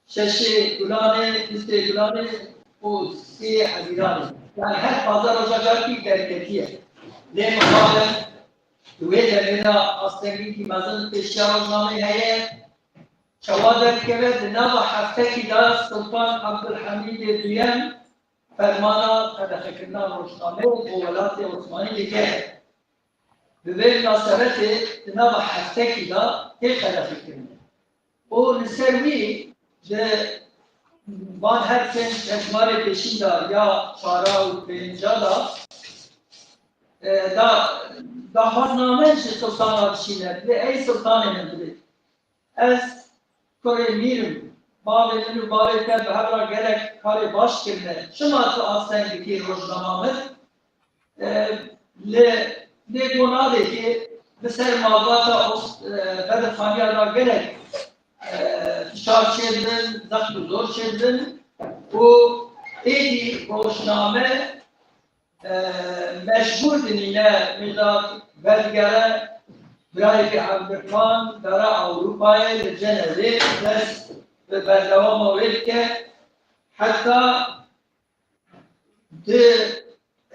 شش گلانه مثل گلانه و سی حزیرانه yani her pazar olacak bir bereketiye. Ne muhabem دوی دلینا اصلی کی مزن پیشیا روزنامه هیه شوادر کرد نام هفته کی دار سلطان عبدالحمید دویم فرمانا تدخلنا روزنامه و ولایت عثمانی دیگه به مناسبت نام هفته کی دار که تدخل او نسروی به بعد هر سن اجمال پیشین دار یا چارا و پنجا دا دامادنامه سلطان آدشینه ve ey sultan emri ez kore mirim bağlı mübarekten ve her gerek kare baş kirne şımatı asendeki roznamamı le gonade ki mesela mağlata bedefaniyalar gerek şar çeldin, zaklı zor çeldin bu edi rozname مشهور دنیله میداد برگره برای که عبدالرحمن در اروپای جنوبی دست به بردوام آورد که حتی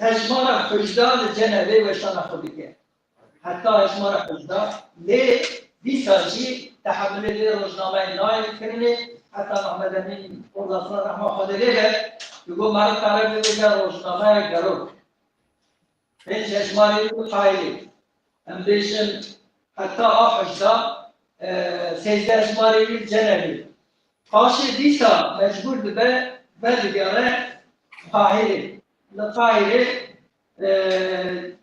هجمار خجدار جنوبی و شان خودی که حتی هجمار خجدار لی دیساجی تحمل لی روزنامه نایل کرنه حتی محمد امین قرضاصنا رحمه خود لیده بگو مرد طرف لیده روزنامه گروه Peki ecmali faili. Emreşin hatta ahışta secde ecmali ceneli. Karşı disa mecburdu be belgare faili. Faili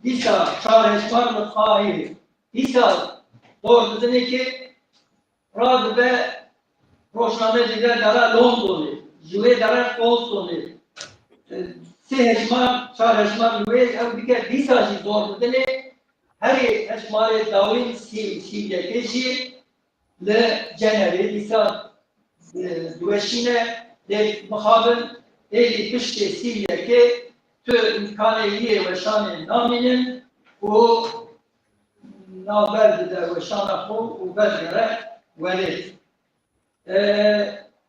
disa çare ecmal faili. Disa doğru dedi ki rad be roşname diler dara London'u. Jüve dara Boston'u. سه هجمار چهار هجمار لویز او دیگر 20 آجی دور بدنه هر هجمار داوین سی یکیشی لجنری 20 دوشینه لمخابل ایلی پشت سی یکی تو امکانه یه و شان نامینن و نابرد ده و شان خو و برگره ولید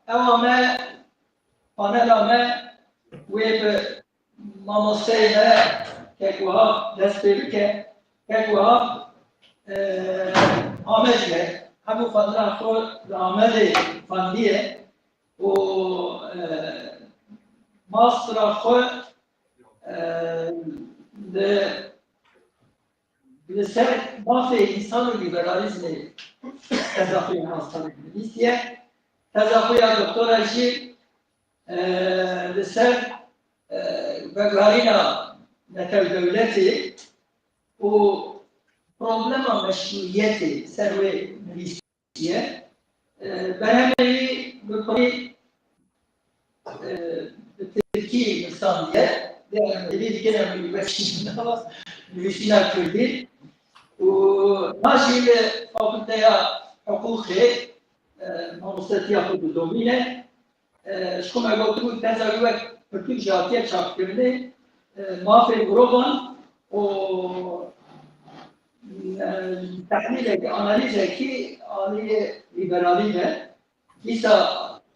اوامه پانلامه و به ماموسته که کوها دست که کوها آمده همون فضل خود آمده فندیه و ماستر خود به سر مافی انسان و لیبرالیزم تزاقی ماستر نیستیه تزاقی دکتر اجی به سر بقارينا نتال دولتي و problema meşruiyeti serve milisiye benemeli bukuri Türkiye insan diye dedi gene milisina kurdi و ناشي فاكولتيا حقوقي ماموستاتيا خود دومینه شكون قلت تزاوية Türk Jatiye çapkırını mafya grubun o tahlile analiz ki ani liberaliyle ise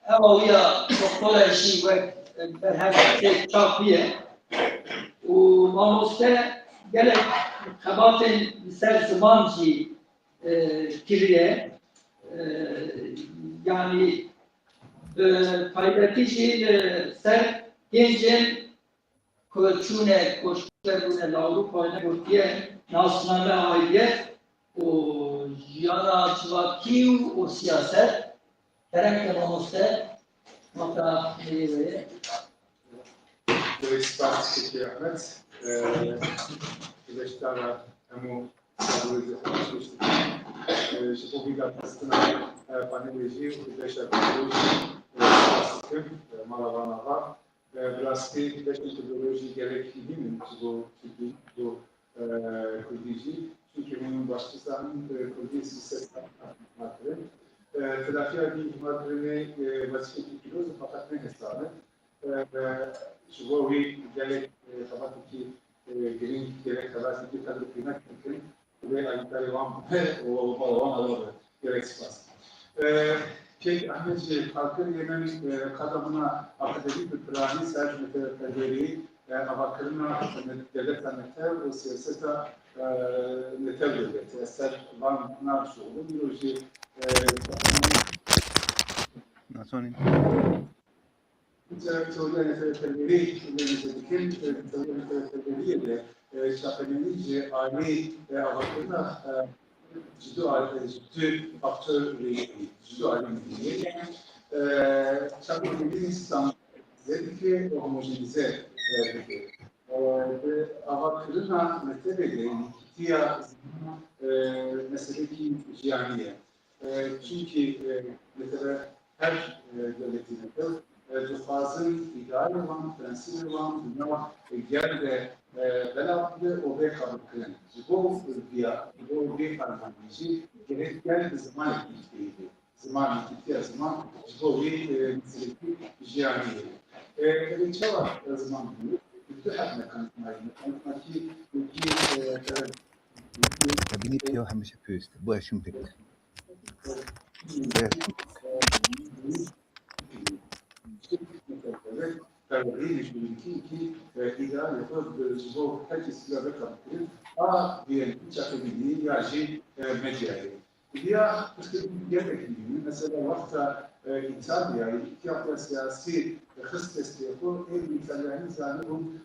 evliya doktora işi ve berhemiyet çapkıya o mamuste gerek kabatin ser zamanci kiriye yani kaybetici ser gencin koçune koşturduğuna Avrupa'ya gittiği nasname aidiyet o yana çivaki o siyaset gerek mamuste hatta neyse. Dolayısıyla Türkiye Ahmet Birleştirme Emu Sabırcı Konuşmuştuk. Şipoviga Tastina Paneleci Birleştirme Malavanava Brasti metodoloji gerekli mi bu kurdici? Çünkü bunun başlıcanın kurdici ses madde. Telafiya bir maddenin vazifeti kilosu fakat ne hesabı? Şu gerek tabii ki gerek tabii ki tabii kıymet ve ayıpları var o Malavan alıyor gerek spas. Şey, Ahmetciğim, halkın yemeğin kadamına akademik bir plani sercüme teveri avakarına devlet anneter o siyasete neter devleti. Eser van narşoğlu bir oji Nasıl? teoriya neter teveri teoriya neter teveri de şapelenici aile avakarına ciddi faktör ciddi aile çapelenici İslam zediki homojenize ve avakarına meselede ihtiya meseleki cihaniye. Çünkü mesela her devletin fazın ideal olan, prensip olan, dünya gel belki o ve kabul kılan. Bu bir farklıcı gerek gel zaman etkiliydi. Zaman etkiliyor zaman bu bir meseleki cihaniye. Çava zaman bunu bütün mekanizmayı Kabini piyo hamisha piyo işte. Bu yaşım pek. ki ideal yapıp bu herkes bir kapatır. A diyelim çakabiliği yacı medyayı. Diğer gerekli mesela vakta İtalya'yı iki hafta siyasi hıstesi yapıyor. En İtalyanı zannediyorum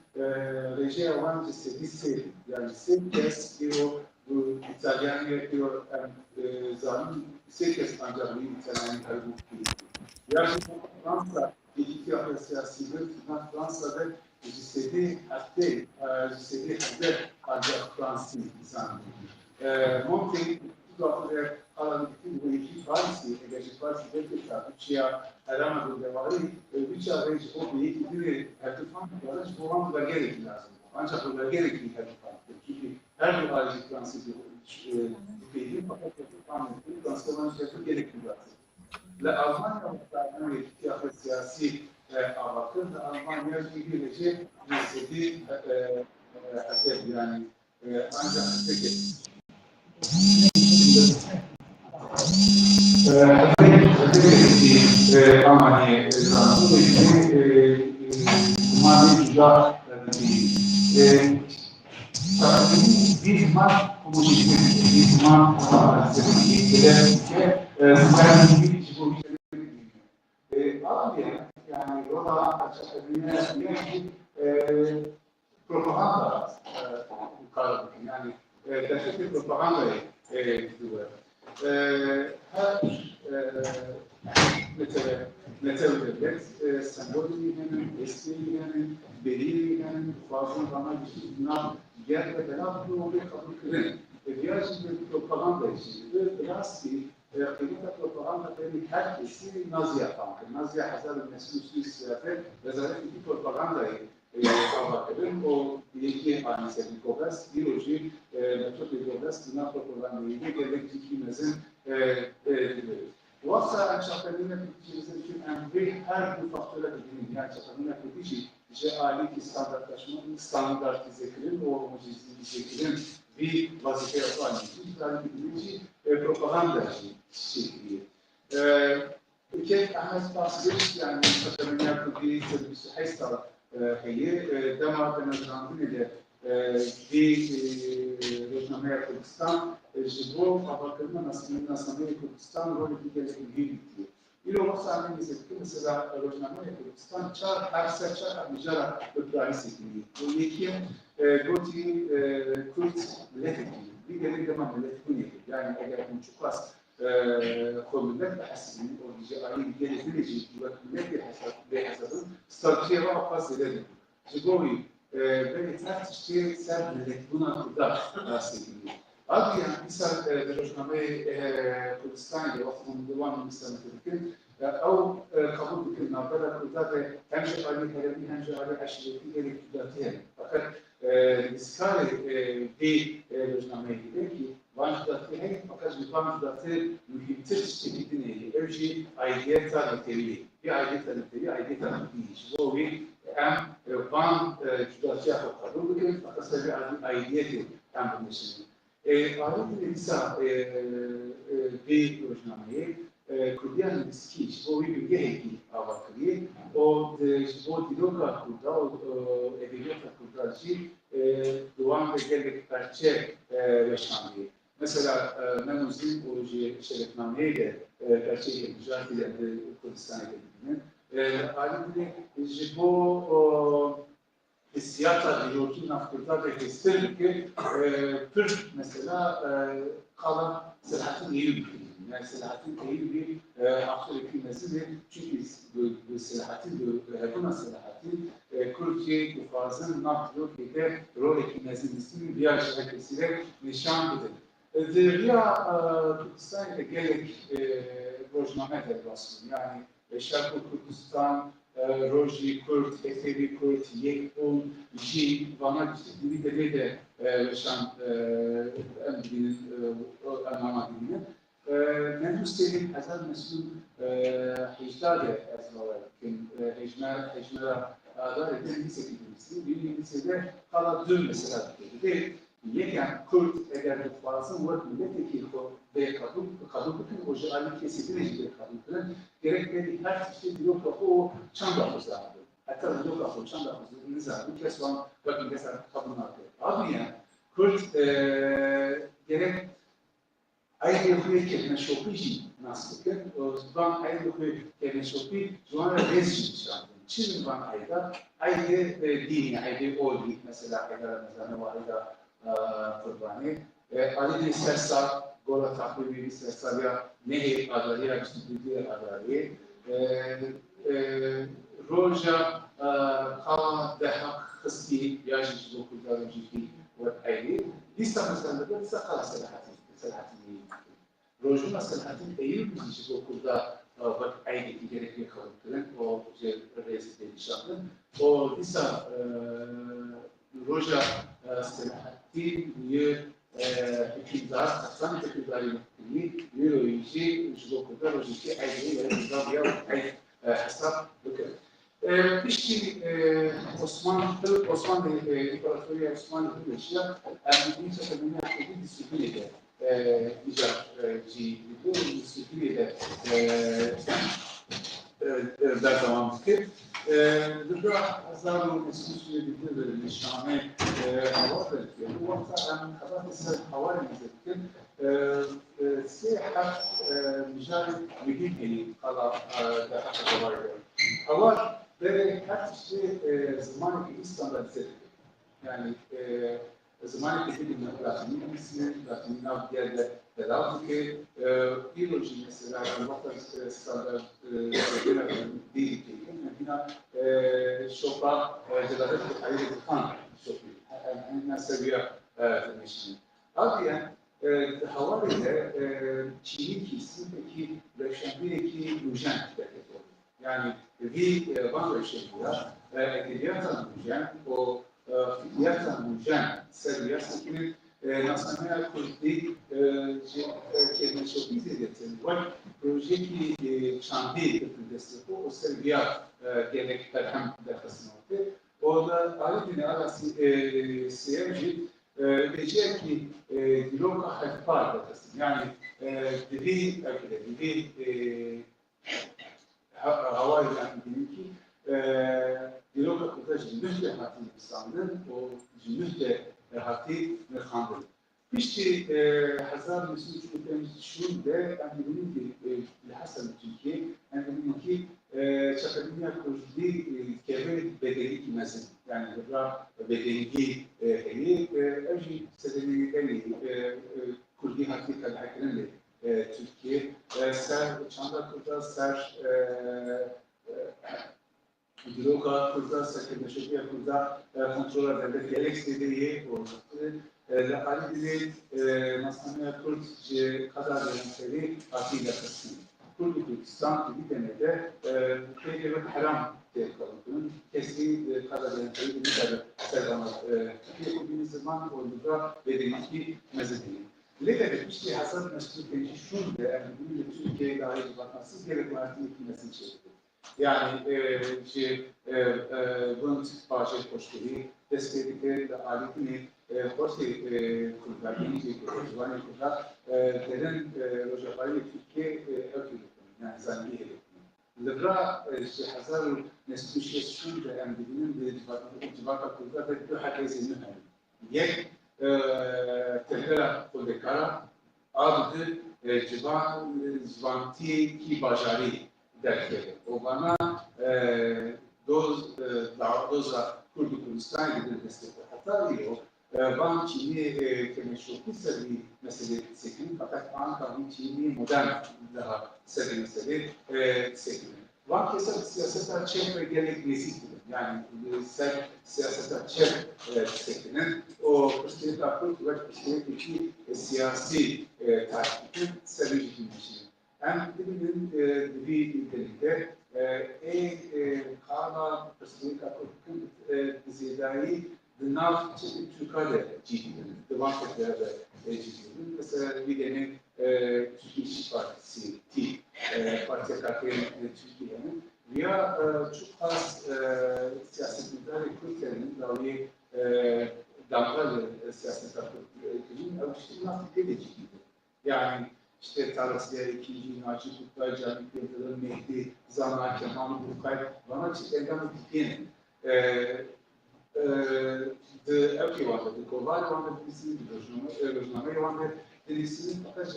reji avancı sevgisi yani sevkes diyor bu İtalyan yapıyor zannediyorum sevkes ancak bir İtalyan kaybı. Yani Fransa iki hafta siyasidir. Fransa'da istediği hadde ancak Fransız zannediyor. Montaigne Dolayısıyla alanındaki bu iki Paris'i, Egeci Paris'i bekletar, üçya aramadığı devari, üçya reji o bir gibi hertifan olarak bu anında gerekli lazım. Ancak burada gerekli hertifan. Çünkü her bir ayrıca Fransız'ı değil, fakat hertifan ettiği Fransız'ın gerekli lazım. Ve Almanya muhtemelen iki siyasi avakır da Almanya ilgilece istediği yani ancak peki Almanya bir zaman bir zaman yani Roma açıkçası propaganda yani dehşetli propagandayı diyor. Her mesela devlet sembolünün, eskiğinin, belirlinin, fazla bana bir şey bunlar yerde beraber olduğu kabul kırın. Diğer şimdi propaganda içinde biraz ki kıymetli propaganda benim herkesi Nazi yapan, Nazi hazır mesul siyafet ve zaten iki propagandayı avakların o iki anisi Nikobas, bioloji, metot Nikobas, bina propagandayı gerek ikimizin وصل شغالين في her bir faktöre ilgili yani çatalın yaptığı şey Ali ki standartize edilir, o homojenize bir vazife yapan bir propaganda şekli. Ülke Ahmet bahsediyor yani çatalın yaptığı bir haysta هي دما بنظام ile bir Rojname Kurdistan bu fabrikasyon nasyonel Kurdistan rolü bir ilgili. İlo olsa mesela Rojname Kurdistan çar her seçer mücadele ötürü bu iki goti Kürt milleteki bir de zaman milleteki yani eğer bu çıkmaz konuda bahsediyor o diye aynı gelecek millet hesabı stratejiye fazladır. Jigovi böyle ters şey sen millet buna kadar bahsediyor. Abi yani misal Rojname Kürdistan'da vakfın devam müstahaklıkın أو قبول بكلمة بلا كتابة هم شغالي كلامي هم شغالي عشريتي غير كتابتين فقط إسكالي في برنامج ذكي وأنا كتابتين فقط بقام كتابتين مهم تشتري تني أرجي أيديتا لتري في أيديتا لتري أيديتا لتريش هو أم فان كتابتين قبول بكلمة فقط سبي أيديتي أم بالنسبة. Ayrıca ise bir projeyi Kurdiyan miski, o bir bilgi heki avaklığı, o diloga kurda, o edebiyata kurdacı, doğan ve gelecek parça yaşandı. Mesela Memuzin o şerefnameye de parça yapacak ileride Kurdistan edebiyatının. Halbuki bu hissiyata diyorki nafkırda ve histir ki Türk mesela kalan Selahattin Eyyubi. Yani Selahattin Eyyubi Afrika mesele çünkü Selahattin Hebuna Selahattin Kürtçe kufazın nafkırda ve rol ekimezinin bir şerbetiyle nişan edildi. Zirya Kürdistan'da gerek rojname de basın. Yani Şarkı Kurdistan, Roji Kürt, Esevi Kürt, Yekbun, Ji, Vana gibi de yaşam emrinin anlama dilini. Menüstelik Hazar Mesul Hicdade Ezvalarken Hecmera Adar eden lise gidilmesi, bir lisede kala dün mesela dedi. Yeken Kürt eğer bu fazla var milletvekili ve kadın bütün o jali kesildiğince kadınların gerekleri her şey diyor ki o çanda vardı. Hatta diyor ki o çanda vardı. Nizam kesvan bakın mesela kadınlar. Abi yani Kürt gerek ayrıca kelime şokucu nasıl ki o zaman ayrıca kelime şokucu zaman rezil Çin van ayrıca dini ayrıca oğlu mesela ne var da Kurbani. Ali Sersa, Gola Takvibi Sersalia, Nehi Adalia, Stüdyo Adalia. Roja, Kala Dehak Hıski, Yajis Bokuda Rojiki ve Ayli. Lista mesela da lista Kala Selahattin. Rojuna Selahattin Eyyubi Yajis Bokuda ve Ayli gerekli kalıpların o reis edilişanın. O lista Roja Selahattin iktidar, katsan iktidarı yürüyüşü, Jubok'ta Rojiki Ayli ve Nizamiye hesap bakın. İşte Osmanlı İmparatorluğu Osmanlı Hükümeti'ne bir seferinde bir disiplinde icabcıydı, disiplinde der zamanımız ki burada Hazarlı Mesut'u bir nişane hava veriyor. Bu vakta kadar ise hava verirken seyahat mücadele mühim kala daha hava veriyor. Hava ve her şey zamanı gibi standartize ediyor. Yani zamanı gibi bir Latin'in ismi, Latin'in av diğerler telaffuz ki biyoloji mesela vakta standart değil ki yine şoka celadet ayrı kan şoku yani seviye demiştim. Abi yani hava ile Çin'in kesimdeki Reşenbi'deki Lujen yani bir Van Reşenbi'ya edebiyattan Lujen o fikriyattan Lujen seviyesinin Nasamaya Kurdi kelime çok iyi dedim. Var projedeki Çandi destek o seviye gelenekler hem defasını oldu. Orada aletini arası seyirci diyecek ki diloka hafifar defası. Yani dili havayla ilgili ki diloka kurda cimrih de hati insandır. O cimrih de hati mekhandır. Pişti Hazar Mesut Çocuklarımız şunu da annemin ki Hasan Türkiye annemin ki Çakadımya Kurdi keve bedeli ki mesela yani burada bedeli heli evci sebebiyle Kurdi hakikaten hakkında Türkiye ser çanda kurda ser Diloka kurda serkedeşiye kurda kontrol ederek gereksindiği olmaktır. Ali dili Nasraniye Kürtçe kadar yönetmeli akıyla kısmı. Kürtistan gibi denede Türkiye'de haram diye kalıntının kesin kadar yönetmeli bir kadar servanlar. Türkiye bugün zaman olduğunda bedeniki mezhebi. Legadet işte Hasan Mesut Genç'i şunu da yani bunu Türkiye'ye dair bakmasız gerek Martin'in hikmesini çekti. Yani bunun bahçe koştuğu, destekleri de aletini hoşçi kurlar, yeni kurlar, deren Rojava'yı Türkiye ötürü. yani zangi لبرا هزار نسبش يسون بأم بدين بجباك كلها بدو حتى زينها يك تهلا كل كارا عبد جبانتي كي بجاري دركه وبنا دوزا كرد كردستان جديد دستور حتى اليوم بان چینی که نشوفی سری مسئله سکن فقط آن کاری چینی مدرن daha seri mesele sektörü. Van keser siyasetler çevre gerek nezik gibi. Yani siyasetler çevre sektörünün o kısmı takip ve kısmındaki siyasi takipin sebebi için. Hem dibinin dibi birlikte kâna kısmı takipin ziyadayı Dınav Türkiye'de ciddidir. Devam ettiğinde ciddidir. Mesela bir tane Türkiye İşçi Partisi, Partiye Kalkıyan Türkiye'nin veya çok az siyasetçiler Kürtlerin dahi damgalı siyasetler Kürtlerin alıştırma fikri de ciddidir. Yani işte Tarasya, ikinci Naci Kutlar, Cami Kürtlerin, Mehdi, Zana, Kemal Burkay, bana çiftlerden fikrin de everyone, de covar one de dizinin lojname one de dizinin fakat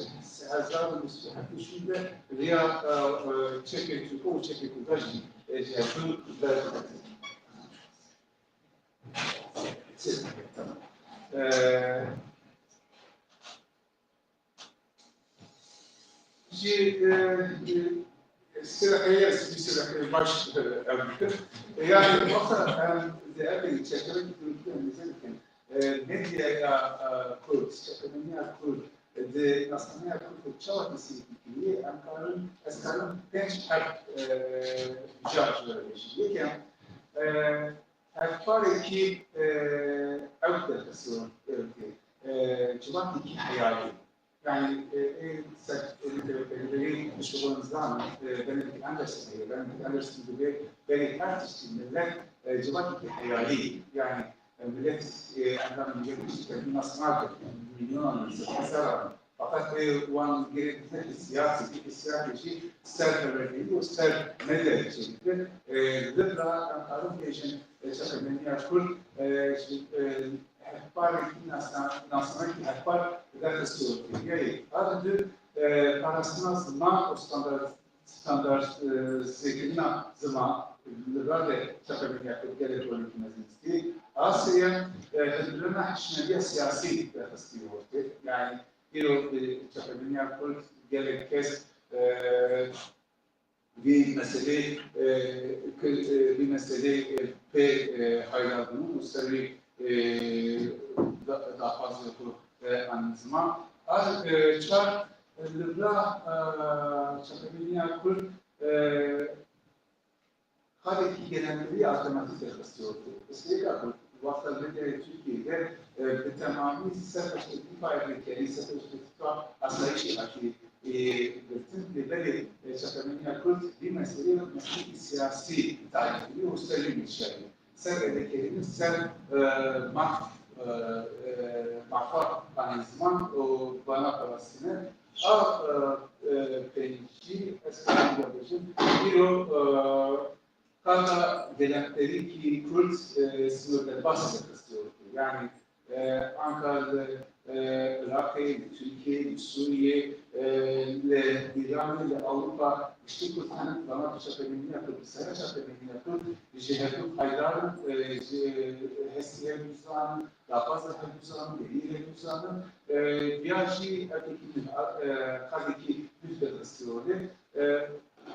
hazar müstahak işinde veya çeke Türko çeke kudaj cihatı kudaj tamam. استراحية استراحية باش أبكر يعني وقتها ذهبي تشكلت في مثلا ميديا كورد تشكلني كورد de nasılnya Kürtçe çağatisi gibi Ankara'nın askarın genç harp cahçıları yaşayırken her ki evde kısıyor Cuma'daki hayali yani sekreterleri şuurunuzdan benim Anderson gibi beni tartıştığında Cuma'daki hayali yani millet Ankara'nın gelmişleri nasıl vardır milyon mesela fakat one gerekli siyasi serverleri o ser medya içerikleri dıbra Ankara'nın geçen çakırmeni akıl Hepar nasyonel hepar refleksiyonu yani adı parasına zaman o standart zekina zaman lirade çakırmeni akıl elektronik mezuniyeti Asya tedbirlerine haşmeliye siyasi refleksiyonu yani bir çakırmeni akıl gerekes bir mesele pe hayatının üstelik daha fazla yapılıp anlatma. Artık çar Libra çakabiliyor kur kadeki genelliği alternatif yaklaşıyordu. Mesela vaktilerinde Türkiye'de bir tamamı seferştetlik ayrıca seferştetlik asayişi haki bütün böyle çakabiliyor kur bir mesele siyasi tarihli üstelik bir şey. Servedeklerinin makfa analizman o bana parasını pençi eski yapacağım bir o kata gelenleri ki Kürt sınırları basmak istiyordu yani Ankara'da Irak'ta, Türkiye, Suriye, İran ile Avrupa işte Kürt'ün bana çakabiliğini yapıp, sana çakabiliğini yapıp, Cihat'ın Haydar'ın, Hessiye Müzan'ın, daha fazla Müzan'ın, Beliyle Müzan'ın, Biyaji Erkek'in kadeki müddet istiyordu.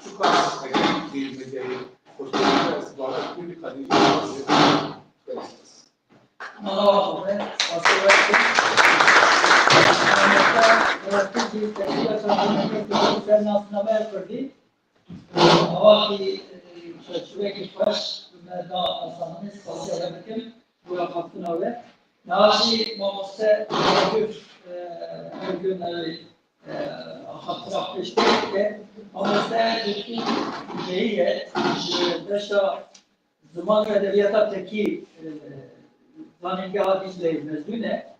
Çok az bir medyayı koşturuyoruz, bu arada bir kadeki Merhaba, ben Avaki çeşitli baş da asanız fasiyalabikim bu yaptığına ve naşi mamuste her gün hatırlatmıştı ki mamuste ciddi şeyi deşa zaman edebiyata teki zanenge hadisle mezune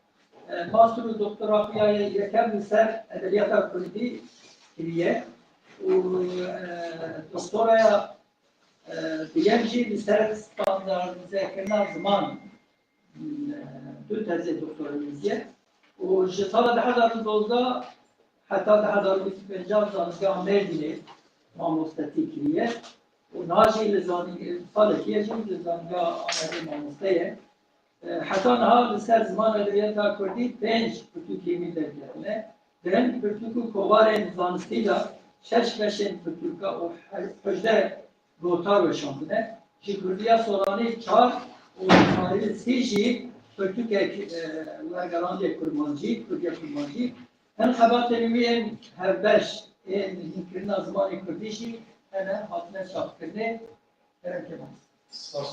master doktora fiyayı yekem ser edebiyata kulübü kiliye دستورا بيمشي بسبب ستاندردization زمان دو تزه دکترانیزیه و سال 2012 حتی 2050 دانشگاه مردینه ماموستتی کریه و ناجی لزانی سال کیه لزانگاه آمده ماموستیه حتی نها لسر زمان ادبیات کردی 5 پرتوکی درگیرنه درن پرتوکو کوبار زانستی دا 6 بشن پرتوکا و 18 گوتار بشان بوده که کردیا سولانی 4 و ماری سیجی پرتوکا ورگرانده کرمانجی کردیا کرمانجی هم خبات نوی هر بش این کرنا زمان کردیشی هنه حاطنه شاپ کرده درن که باز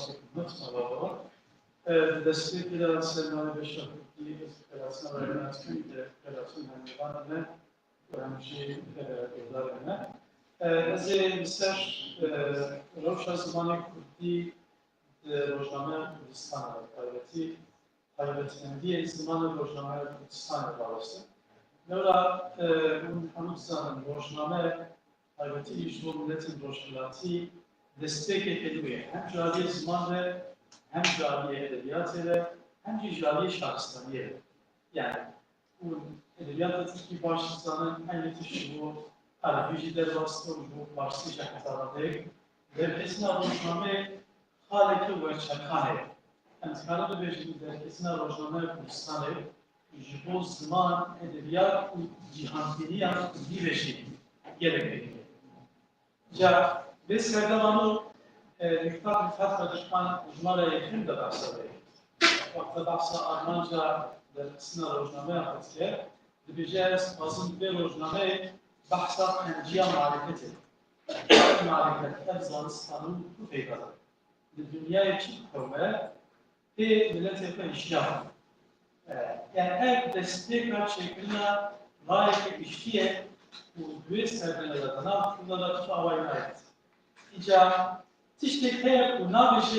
Destek federasyonları ve şartlı federasyonları arasında federasyon hanımlarına öğrenci yıllarına. Ez misal Rojava zamanı Kurdi Rojava Kurdistan'a kaybettiği zamanı Rojava Kurdistan'a bağlısı. Nora Hanımsan'ın Rojava kaybettiği şu milletin Rojava'yı destek ediyor. Hem cari zamanı hem cariye edebiyat ile hem de cariye şahıslarıyla. Yani bu edebiyat Türkiye başlıklarının en yetişi bu Arabiciler vasıtlı bu Farslı şarkılarında derkesine rojname haleki ve çakane. Yani karada bir derkesine rojname Kurdistan'ı bu zaman edebiyat cihantiliği bir beşi gerekli. Ja, biz Serdavan'ı Miktar Fatma'dan Cuma'ya yakın da bahsediyor. Vakti bahsa Armanca dergisine rojname yapıyor. Dibeceğiz bazı bir rojname bahsa kenciye marifeti. Marifet, Afganistan'ın bu feydaları. Dünya için kavme ve millet işlem. Yani her destek şeklinde layık işçiye bu büyük sergilerden bunlara çağırmaya ait. İcra تشتكي ونابش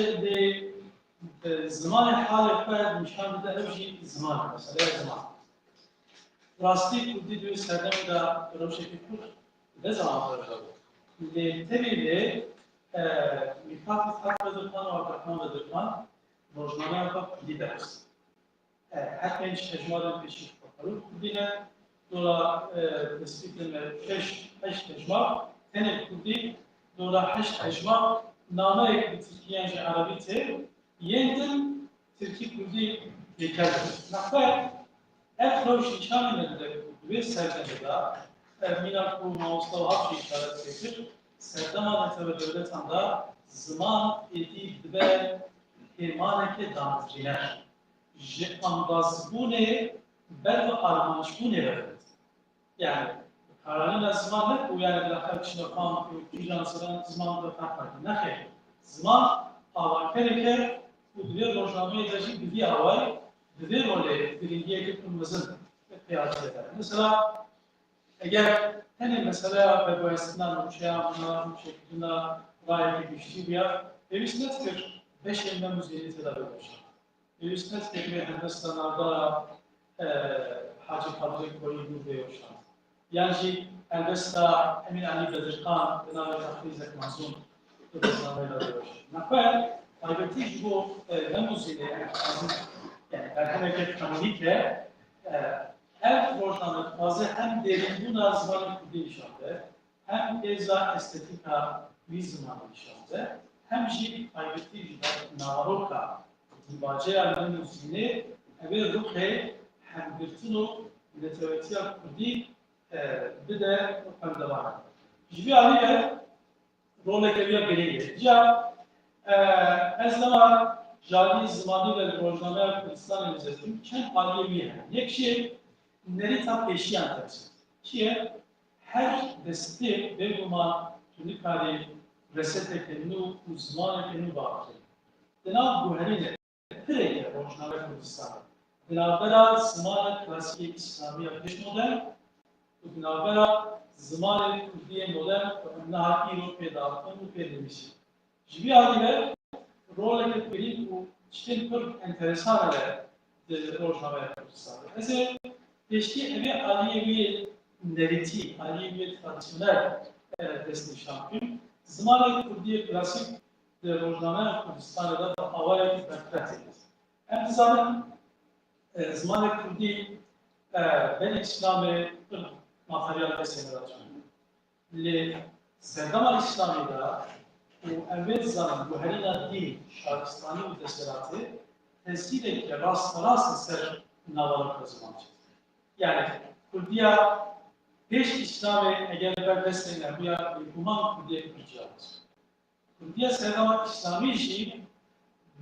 زمان حال فرد مشان بده أوجي زمان مثلا زمان راستي كودي دو سردم دا روشة كفر ده زمان فرد لتبي ميقات فترة دركان وعبركان ودركان روزنامه وقت كودي درس حتى إنش تجمعنا بيشيك فكروا كودينا دولا نسبة لما 8 تجمع تاني كودي دولا 8 تجمع نامه Türkiye Arabite yeniden Türkiye Kurdi yeterli. Nakler hep roş işaretinde ve serdenede minak bu Mustafa Hafşi işaretlidir. Serdama ve devletanda zaman edip ve emaneke damızcılar. Andaz bu ne? Ben ve armanış bu ne verdi? Yani kararın zamanı bu yani lakar kişiler falan kıyılansıdan zamanında farklı. Ne? Zaman avakareke bu diğer rojname edecek bir havay diğer role birinci ekibimizin kıyası eder. Mesela eğer hani mesela ve bu esnada müşahımına şeklinde gayet güçlü bir yer evisnettir 5 yıldan müziğini tedavi eder. Evisnettir ve Hindistan'da Hacı Kadri koyduğu bir yaşam. Yani elbette Emin Ali Bedirkan ve Navi Tahfizek Mazlum Nakber, kaybettiği bu lemuzine, yani hareket kanuniyle her borçlandık bazı hem derin bu nazmanın kurduğu işareti, hem eza estetika bir zamanı işareti, hem şey kaybettiği navaroka, dibacıya lemuzine ve ruhe hem birtunu netevetiye kurduğu bir de kandavar. Jibi aliye role geliyor belirli. Ya ezlama jali zamanı ve rojname Kurdistan elimizdesin. Çen aliyeviye. Yekşi nerita peşiyan tersi. Ki her destek ve buma tunikari resete kenu uzmanı kenu bağlı. Denav buharine direkt rojname Kurdistan. Denavbera zamanı klasik İslami yapış model. Denavbera zamanı Kurdiye model nahaki ruh pedaltın ruh pedalmışı. Jibi haliyle rol etmeli bu çitin çok enteresan ile rojname Kurdistan. Mesela peşki evi Aliyevi narratif, Aliyevi tradisyonel desti şampiyonu. Zamanı Kurdiye klasik rojname Kurdistan'da da havaya gitmek hem zaten zamanı Kurdi ben İslam'ı materyal deseniracağım. Le Serdama İslam'da bu evvel zaman bu herina din Şarkistani müteselatı tesir etki rast ser navalı kazanmış. Yani Kurdiye beş İslam'ı eğer destekler bu ya human Kurdiye kuracağız. Kurdiye Serdama İslami işi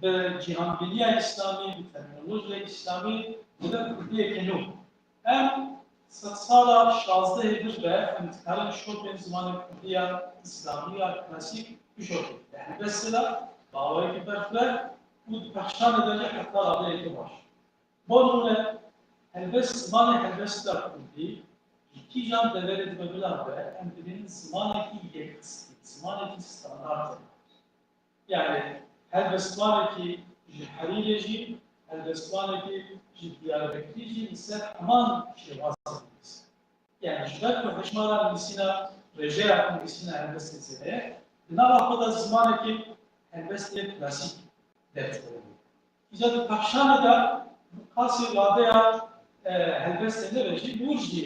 ve Cihangiliye İslami, bir terminolojiye İslami ve de Kurdiye kenu. Hem satsala şazda edir ve intikarın şok zamanı Kurdiye İslamiye klasik bir şok. Yani mesela bağlayı giderler, bu baştan edecek hatta adı eti var. Bu nüne elbest zamanı elbestler Kurdi, iki can dever edilebilir ve hem birinin zamaneki yetkisi, zamaneki standartı. Yani elbestvaneki Haririci, elbestvaneki Diyarbakırcı ise aman şey vasıfımız. Yani şiddet ve hışmalar misina, reje yapın misina elbest etsene, bina vakıda zamaneki elbestleri klasik defteri. İcazı Kakşanı'da Kasır Radeya elbestlerine reji burcu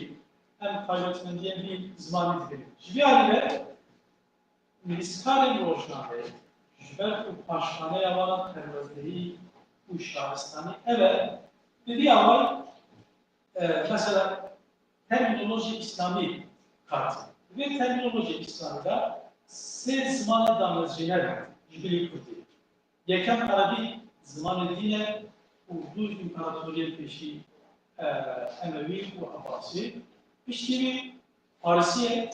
hem kaybetmen diye bir zamanı diyelim. Bir halde Miliskari Rojna'da Jüber bu paşhane yalan terörleri bu şahıstanı. Evet, dediği ama mesela terminoloji İslami kartı. Ve terminoloji İslam'da se zamanı damlacılar Jübili Kurdi. Yekem Arabi zamanı dine Urdu İmparatoriyet peşi Emevi ve Abbasi. İşte Farsiye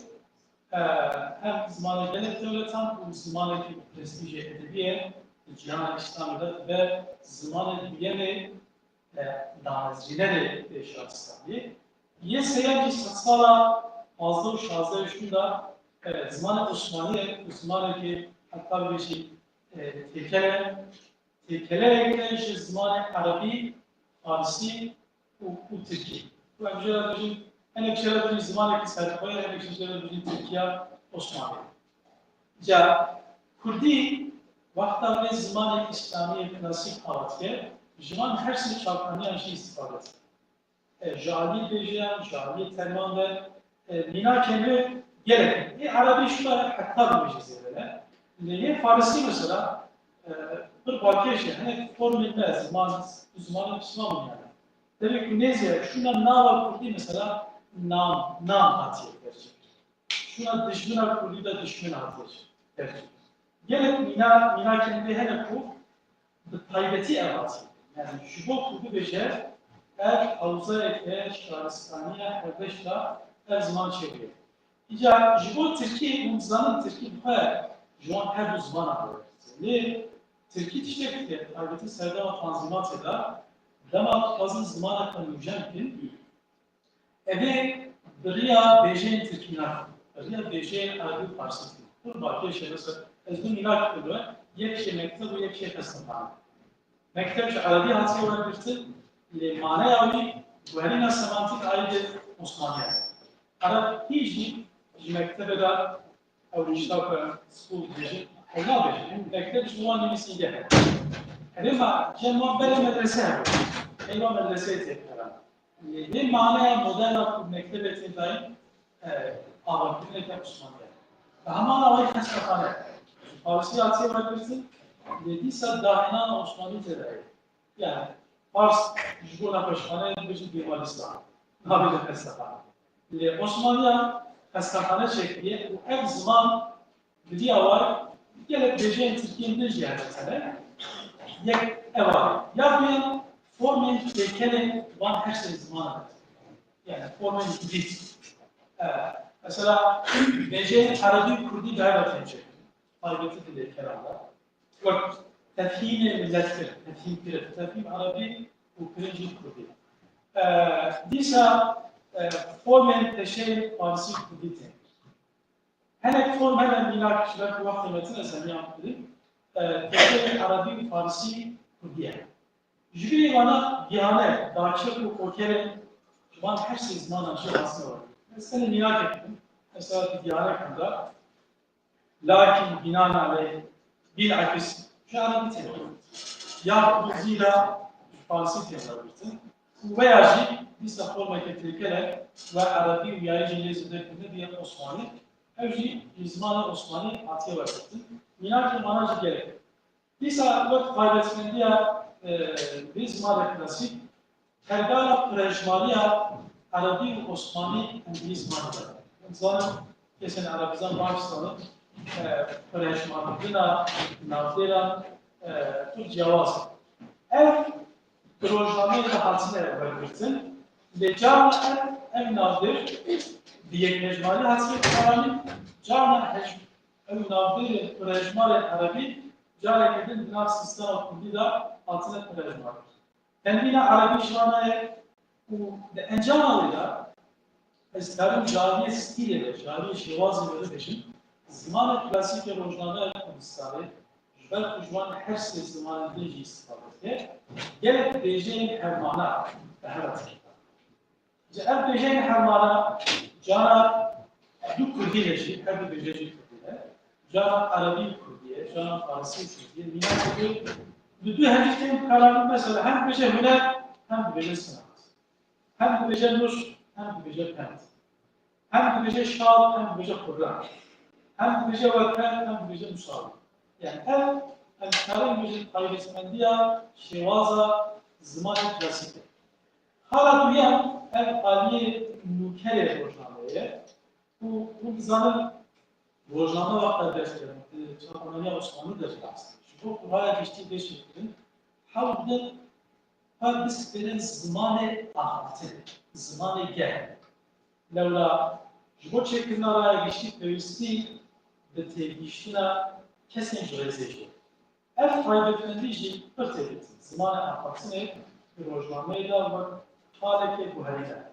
hem zamanı devlet devletten bu zamanı prestiji edebiye cihan İslam'da ve zamanı diğeri damlacıları şahısları. Ye seyahat satsala fazla şazda üçünde zamanı Osmaniye, Osmaniye hatta bir şey tekele ekleyici zamanı Arabi, Farsi ve Türkiye. Bu önceden en ekşerden zamanı Serpaya, en ekşerden Türkiye, Osmaniye. Ja Kurdi vakta ve zamanı İslami klasik halatke, zaman her şey çalkanlayan şey istifade ediyor. Jali bejiyan, jali terman ve bina kendi gerek. Arabi şuna hatta bir mecizlere. Niye Farsi mesela bir bakıyor şey, hani formülde zaman İslam'ın yani. Demek ki neyse, şuna nava Kurdi mesela nam hatiye verecek. Şuna düşmüna Kurdi de düşmüna hatiye verecek. Gerek mina kendi hele bu taybeti evati. Yani şu bu Kurdi beşer havuza ekle, Şaristaniye, Erbeşla her zaman çeviriyor. İca jibo Türkiye, umzanın Türkiye bu kadar. Şu an her bu zaman alıyor. Ne? Türkiye tiştekti, taybeti Serdava Tanzimat eda, Dama fazla zaman akıllı mücadele Eve Riya Bejen Türkiye'na, Riya Bejen Arabi Farsi. Bu bakıyor şey mesela, ez bu minak kılıyor, yek şey mektep, yek şey kastamonu. Mektep Arabi hatı olabilirdi, mana yavi, güvenine semantik ayrıca Osmaniye. Arap hiç mektebe de Avrupa'da school Bejen, ona Bejen, mektep şu an nemesiydi. Ama cemma böyle medrese Eyva medrese tekrar. Ne manaya modern mektebetin daim ağabeyine de Osmanlı'ya. Hemen ağabey kastafane. Farsi atiye bırakırsın. Dediyse dahinan Osmanlı tedayı. Yani Fars juguna peşhane bir divaristan. Nabi de kastafane. Osmanlı'ya kastafane şekliye bu her zaman biliyor var. Gelip Beje'nin Türkiye'nin ziyaretine yek eva. Ya bu formen tekele van her şey zaman. Yani formen gidit. Mesela Beje Arabi Kurdi gayret edecek. Faydası dili kelamda. Bak tefhim-i millettir. Tefhim Arabi bu birinci Kurdi. Disa formen teşeği Farsi Kurdi tenir. Henek formen minak kişiler bu vakti metine sen yaptırdı. Teşeği Arabi Farsi Kurdiye. Jübili bana diyane, dağçılık bu kokere, şu an her şey zaman açı aslında var. Ben seni merak ettim. مثلا ديانة كذا لكن بناء عليه بالعكس شعر بتنوي يا بوزيلا فارسي تنوي وياجي بيسافر ما كتير وعربي وياجي ليزد كندي عثماني أجي زمان عثماني عطيه وقت ميناك المناج جل بيسا وقت قاعدة منديا بزمان كلاسيك كردانا برجماليا عربي وعثماني إنجليز ماندا زمان كسن عربيزان باكستان برجمالينا نافيرا تو جواز پروژه‌های حاصل برگرفتن لجان ام نادر دیگر مجموعه حاصل کردن جان ام نادر پروژه‌های عربی جاری کردن در سیستم کلی دا حاصل پروژه‌ها. تنبیه عربی شوانه و انجام آوریده استریم جاری استیله جاری شوازی بودشین زمان کلاسیک روزنامه کردستانی بل جوان هر سه زمان دیجی استفاده gelip diyeceğin hermana behret cevap diyeceğin hermana cana du kurdileşi her bir diyeceğin kurdile cana Arabi kurdiye cana Farsi kurdiye minnet düdü hadislerin kararı mesela hem bir şey hüner hem bir şey sanat hem bir şey nuş hem bir şey pent hem bir şey şal hem bir şey Kur'an hem bir şey vatan hem bir şey müsaade yani hem الكلام يوجد قايلسمندية شوازة زمان كلاسيكي. حالا دويام الآلية نوكرة روزنامه‌یه و زمان روزنامه وقت درس کردن. چهارمانی عثمانی درس است. شما قرآن کشتی درس کردن. حاول بدن هر بس بدن زمان آخرته، زمان گه. لولا شما چه کنارای کشتی پیوستی به تیگیشتنا کسی جایزه ev kaybetmendiği örtedi. Zamanı afaksını bir rojnameye da ve haleke bu halde.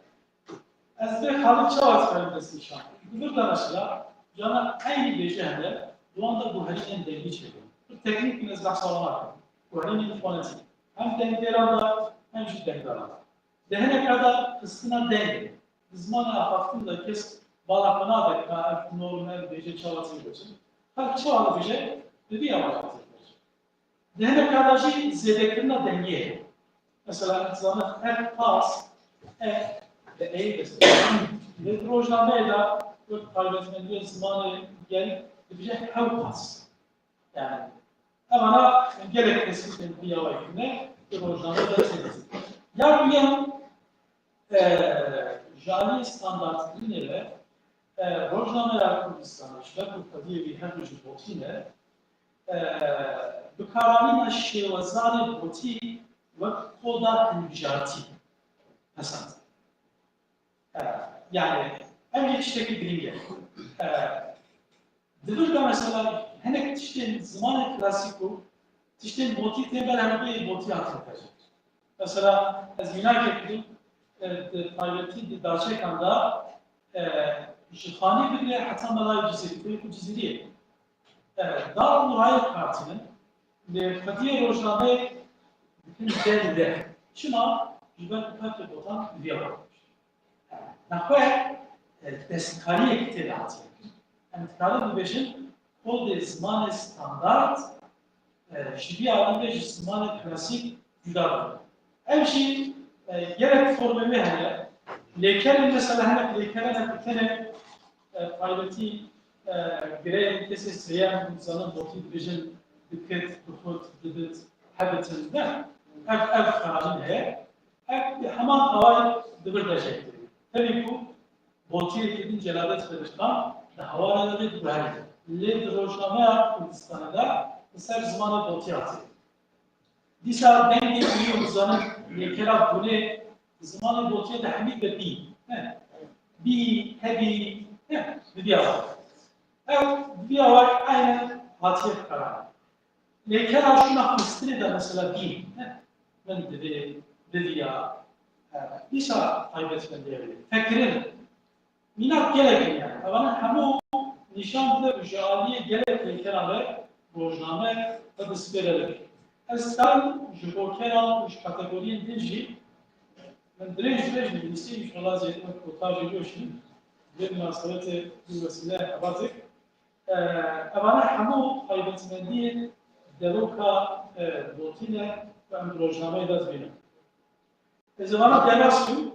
Ez bir halı çağız kaybetmesi işan. Burada mesela cana aynı bir şehirde doğanda bu halinin dengi çekiyor. Bu teknik bir nezlah sağlamak. Bu halinin fonesi. Hem dengelerinde hem şu dengelerinde. Dehene kadar kıskına denge. Zamanı afaksını da kes balakına da normal bir şey çağızı için. Her çağız bir şey dedi ya Dehne kardeşi zedeklerine dengeye. Mesela zaman her pas, ve ve rojnameye da bu kaybetmendiği zamanı gelip bir her pas. Yani ama gerekmesi bir yavaşlıkla bir rojnameye da sevdiğiniz. Ya bu yan jali standartlarına ile rojnameler Kurdistan'a işte bu kadiye bir her bir botine بکارانین شێوەزار بۆتی وەک کۆدا هەنجارتی پەسەند یعنی ئەم یەک شتێکی گرنگە دەبێتە مەسەلا هەندێک تشتێن زمانی کلاسیک و تشتێن بۆتی تێن بەر هەمووی بۆتی هاتنەکەژ مەسەلا ئەز بیناکێکردم تایبەتی داچێکاندا ژخانی بگرێ حتا مەلای جزیریە Dar Nurayet Parti'nin Fatiye Rojname bütün üzerinde şuna yüzden kupatı botan üye varmış. Nakve deskaliye kitle hatı. Yani tkali bu beşin kol de zamanı standart şibi alanda zamanı klasik cüda var. Her şey gerek formeli hele lekerin mesela hele lekerin hepitene faydati Grey kesin seyahat insanın motiv vision dikkat tutut dikkat habitatında ev kararı ne? Hemen havayı dıvırdayacaktır. Tabii bu motiv edin celalet verirken havayla da dıvırdayacaktır. Led rojname Kurdistan'da mesela zamanı motiv atıyor. Disa denge büyüyor uzanın lekera bunu zamanı motiv de hamid ve bi hebi bir diğer. Evet, bir var aynen hatiye kararı. Lekin şuna kıstırı da mesela değil. Ben dedi ya, bir saat kaybetmen diyebilir. Fikrin, minat gerekli yani. Ama hamu nişanlı jaliye gerekli kenarı rojname ve dispereler. Estan jubokeran uç kategoriyen dinci. Ben direkt bilgisi inşallah zeytin ve kurtar ediyor şimdi. بالمناسبة الوسيلة أباتك أمانة حمو قيمتمندية دروكا بوتينة وأندروجنامي دازبينه. زمانه دراسته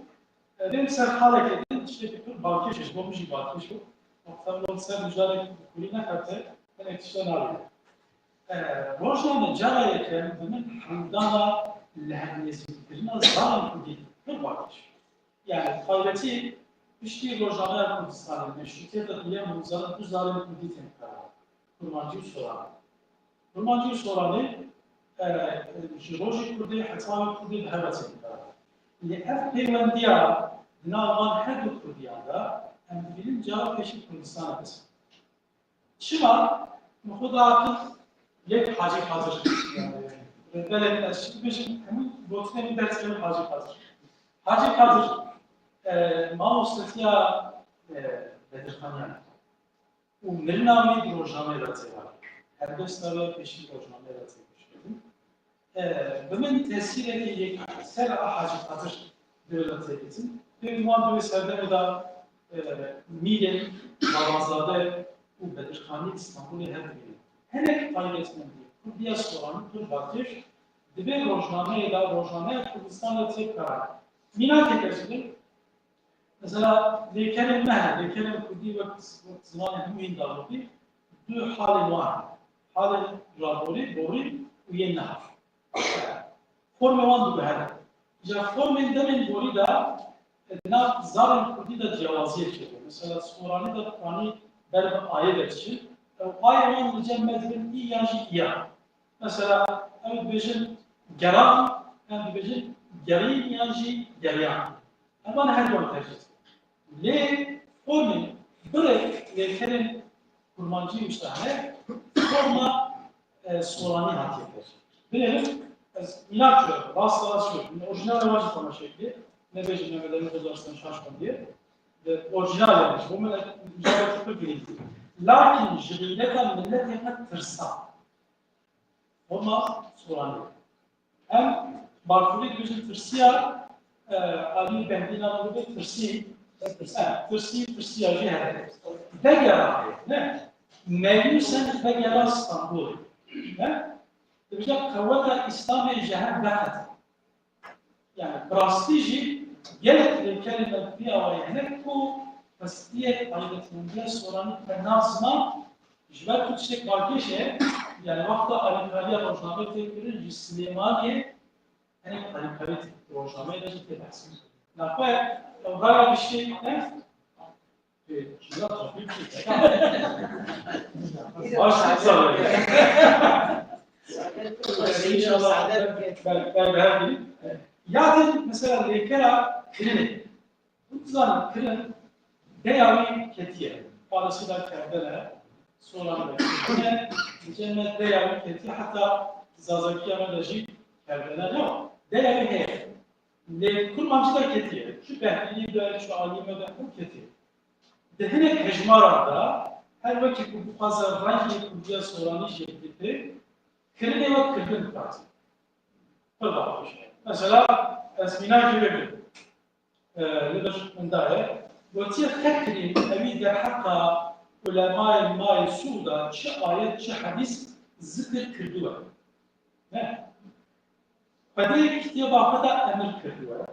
دين سر حالك دين شيء بكل باكيش هو مش باكيش هو وقتها لون سر مجالك كلنا حتى من اكتشان عليه. روجنا جاي كان من حمدانا لهم يسمعنا زمان كذي كل باكيش. يعني قاعدتي بشتي روجنا كردستان المشروطية تقليا منزل بزارين كذي تنكرر. كرمانجي سوراني. كرمانجي سوراني جروجي كردي حتى كردي بهبتين. لأف بيوانديا ناوان هدو كرديادا هم بيلين جواب پیشی کردستان بس. شما مخدا عقل یک حاجی حاضر بله از چی بشیم همون بوتنه می درس کنیم حاجی حاضر. حاجی حاضر ما مستطيع بدرخانیان و مرنامی روزنامه راتی var. Her döstler پیشی روزنامه راتی میشیم. بمن تأثیر یک سر حاجی حاضر devlet eğitim. Bir muhabbet serdeme da Milen, Babazade, bu Bedirhani İstanbul'u hep bilir. Hele faydasından değil. Bu diğer soranın tüm bakış, dibe rojnameye da rojnameye Kürdistan'da tekrar. Mina tekrar mesela leykenin mehe, leykenin Kürdi ve zamanı mühim davrandı. Du hali var. Hali rabori, bori, uyen nehar. Forme van du behel. Ya formen demin bori da na zarın Kürdi da cevaziye çekiyor. Mesela Sorani da hani berbe ayet etsin. Ayet mücemmedin iyi yaşı iyi. Mesela evet bejin geran, yani bejin gerin yaşı geriyan. Ama her zaman tercih. Le formen böyle lekerin kurmancı üstahane forma Sorani hatiyetler. Bilelim. İnatçı, vasıtalaşıyor. Orijinal amacı sana şekli. Ne bejin Mehmet'in bozarsan şaşkın diye. Orijinal yapmış. Bu mücadele tıpkı bilindi. Lakin jiriletten millet yapmak tırsa. Ama Sorani. Hem Bartoli gözün tırsıya Ali Bendina'nın gibi tırsıya cihere. Begera. Ne? Mevlüsen Begera İstanbul. Ne? Diyecek kavvada İslam'ı cehennem bakat. Yani prestiji gelip kelime bir avayene bu prestiyet aydınlığı soranı penasma jibet tutacak bakışı yani vakta alimkariye rojname tekbirir Süleymaniye hani alimkariye rojname de ciddilersin. Nakve oraya bir şey ne? Şuna tabii bir şey. Başlık sanırım. İnşallah ben beğendim. Ya mesela lekera kırını. Bu zaman kırın deyavi ketiye. Parasıyla kendine sonra da cennet deyavi ketiye hatta Zazakiye medaji kendine yok. Deyavi heye. Le kurmancı da ketiye. Şu behliliği de şu alime de bu ketiye. Dehine kejmarada her vakit bu pazar rangi kurduya soranı şeklinde kırın ve kırgın parti. Burada bir şey. Mesela اسمنا جبل لبش من داره وتير تكريم أميد حقا علماء الماء السوداء شيء آيات شيء حديث ذكر كردوه نه فدي كتير باقدا أمر كردوه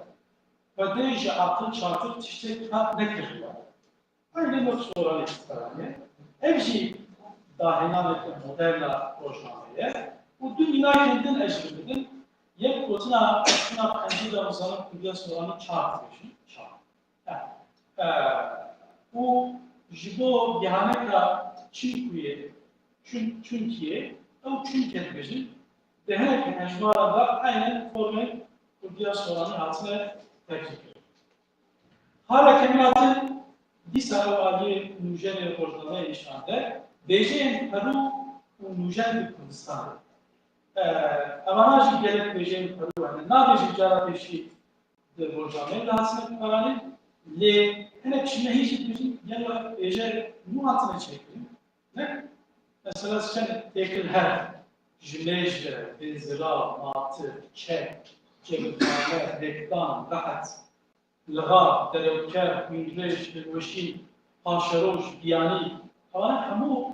فدي جاءت شاطر تشتري كتاب نكردوه aynı noktalara istikrarlı hepsi dahilinde modella projelere bu dünya kendin eşliğinde یک کوتنا پنجه مثلا کلیه سورانی چهار میشن چهار. او جبو بیانه که چیکویه چونکیه او چونکیه بچین دهه که نشوارا دا aynı formu kلیه سورانی hatine tercih. Hala kemilatın bir sarıvali nujeni ortada işande Beijing Peru nujeni Kurdistan. Avanajı gelip Beijing Peru yani nabeji carabeşi de borcamı lazım kararı le hele Çin'e hiç bizim yani Beijing muhatine çektim ne mesela sen tekil her jülejle benzira matı çek cebukane reklam rahat lğa derevker İngiliz bilmişin پاشروش بیانی اولا همو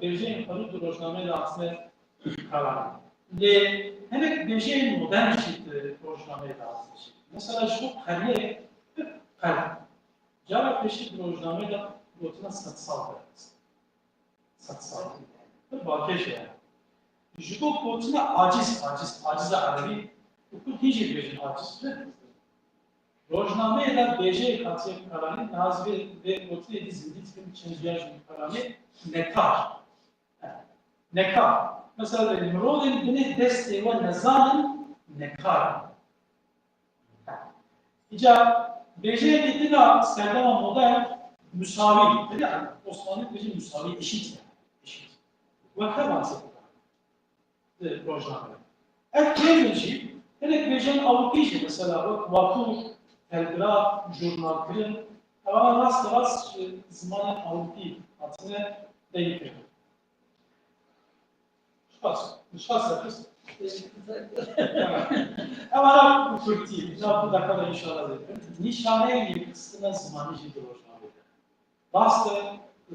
بیجه خرید روزنامه داستانه کاران لی هنگ بیجه مدرن شد روزنامه داستانه مثلا شو قریه قرار جواب پیشید روزنامه دا گفتن 100 سال است 100 سال باکیش yani جبو گفتن عاجز عربی bu hiçbir bir acizdir. Rojname da BJ katı kararı nazvi ve otu edizildiği çizgiler kararı nekar. Nekar. Mesela Nimrod'un beni desteği ve nezanın nekar. İca BJ dedi de Serdama model müsavi. Dedi ya Osmanlı BJ müsavi eşit. Eşit. Vakka bahsediyor. Rojname. Erkeğin Hele bejen Avrupa'yı mesela vakıf, telgraf, jurnalkırın ama rast zamanı Avrupa'yı atına değişiyor. Şuas yapıyoruz. Ama bu fırtı, bu dakikada inşallah yapıyorum. Nişaneye yıkısına zamanı ciddi rojnamede. Bastı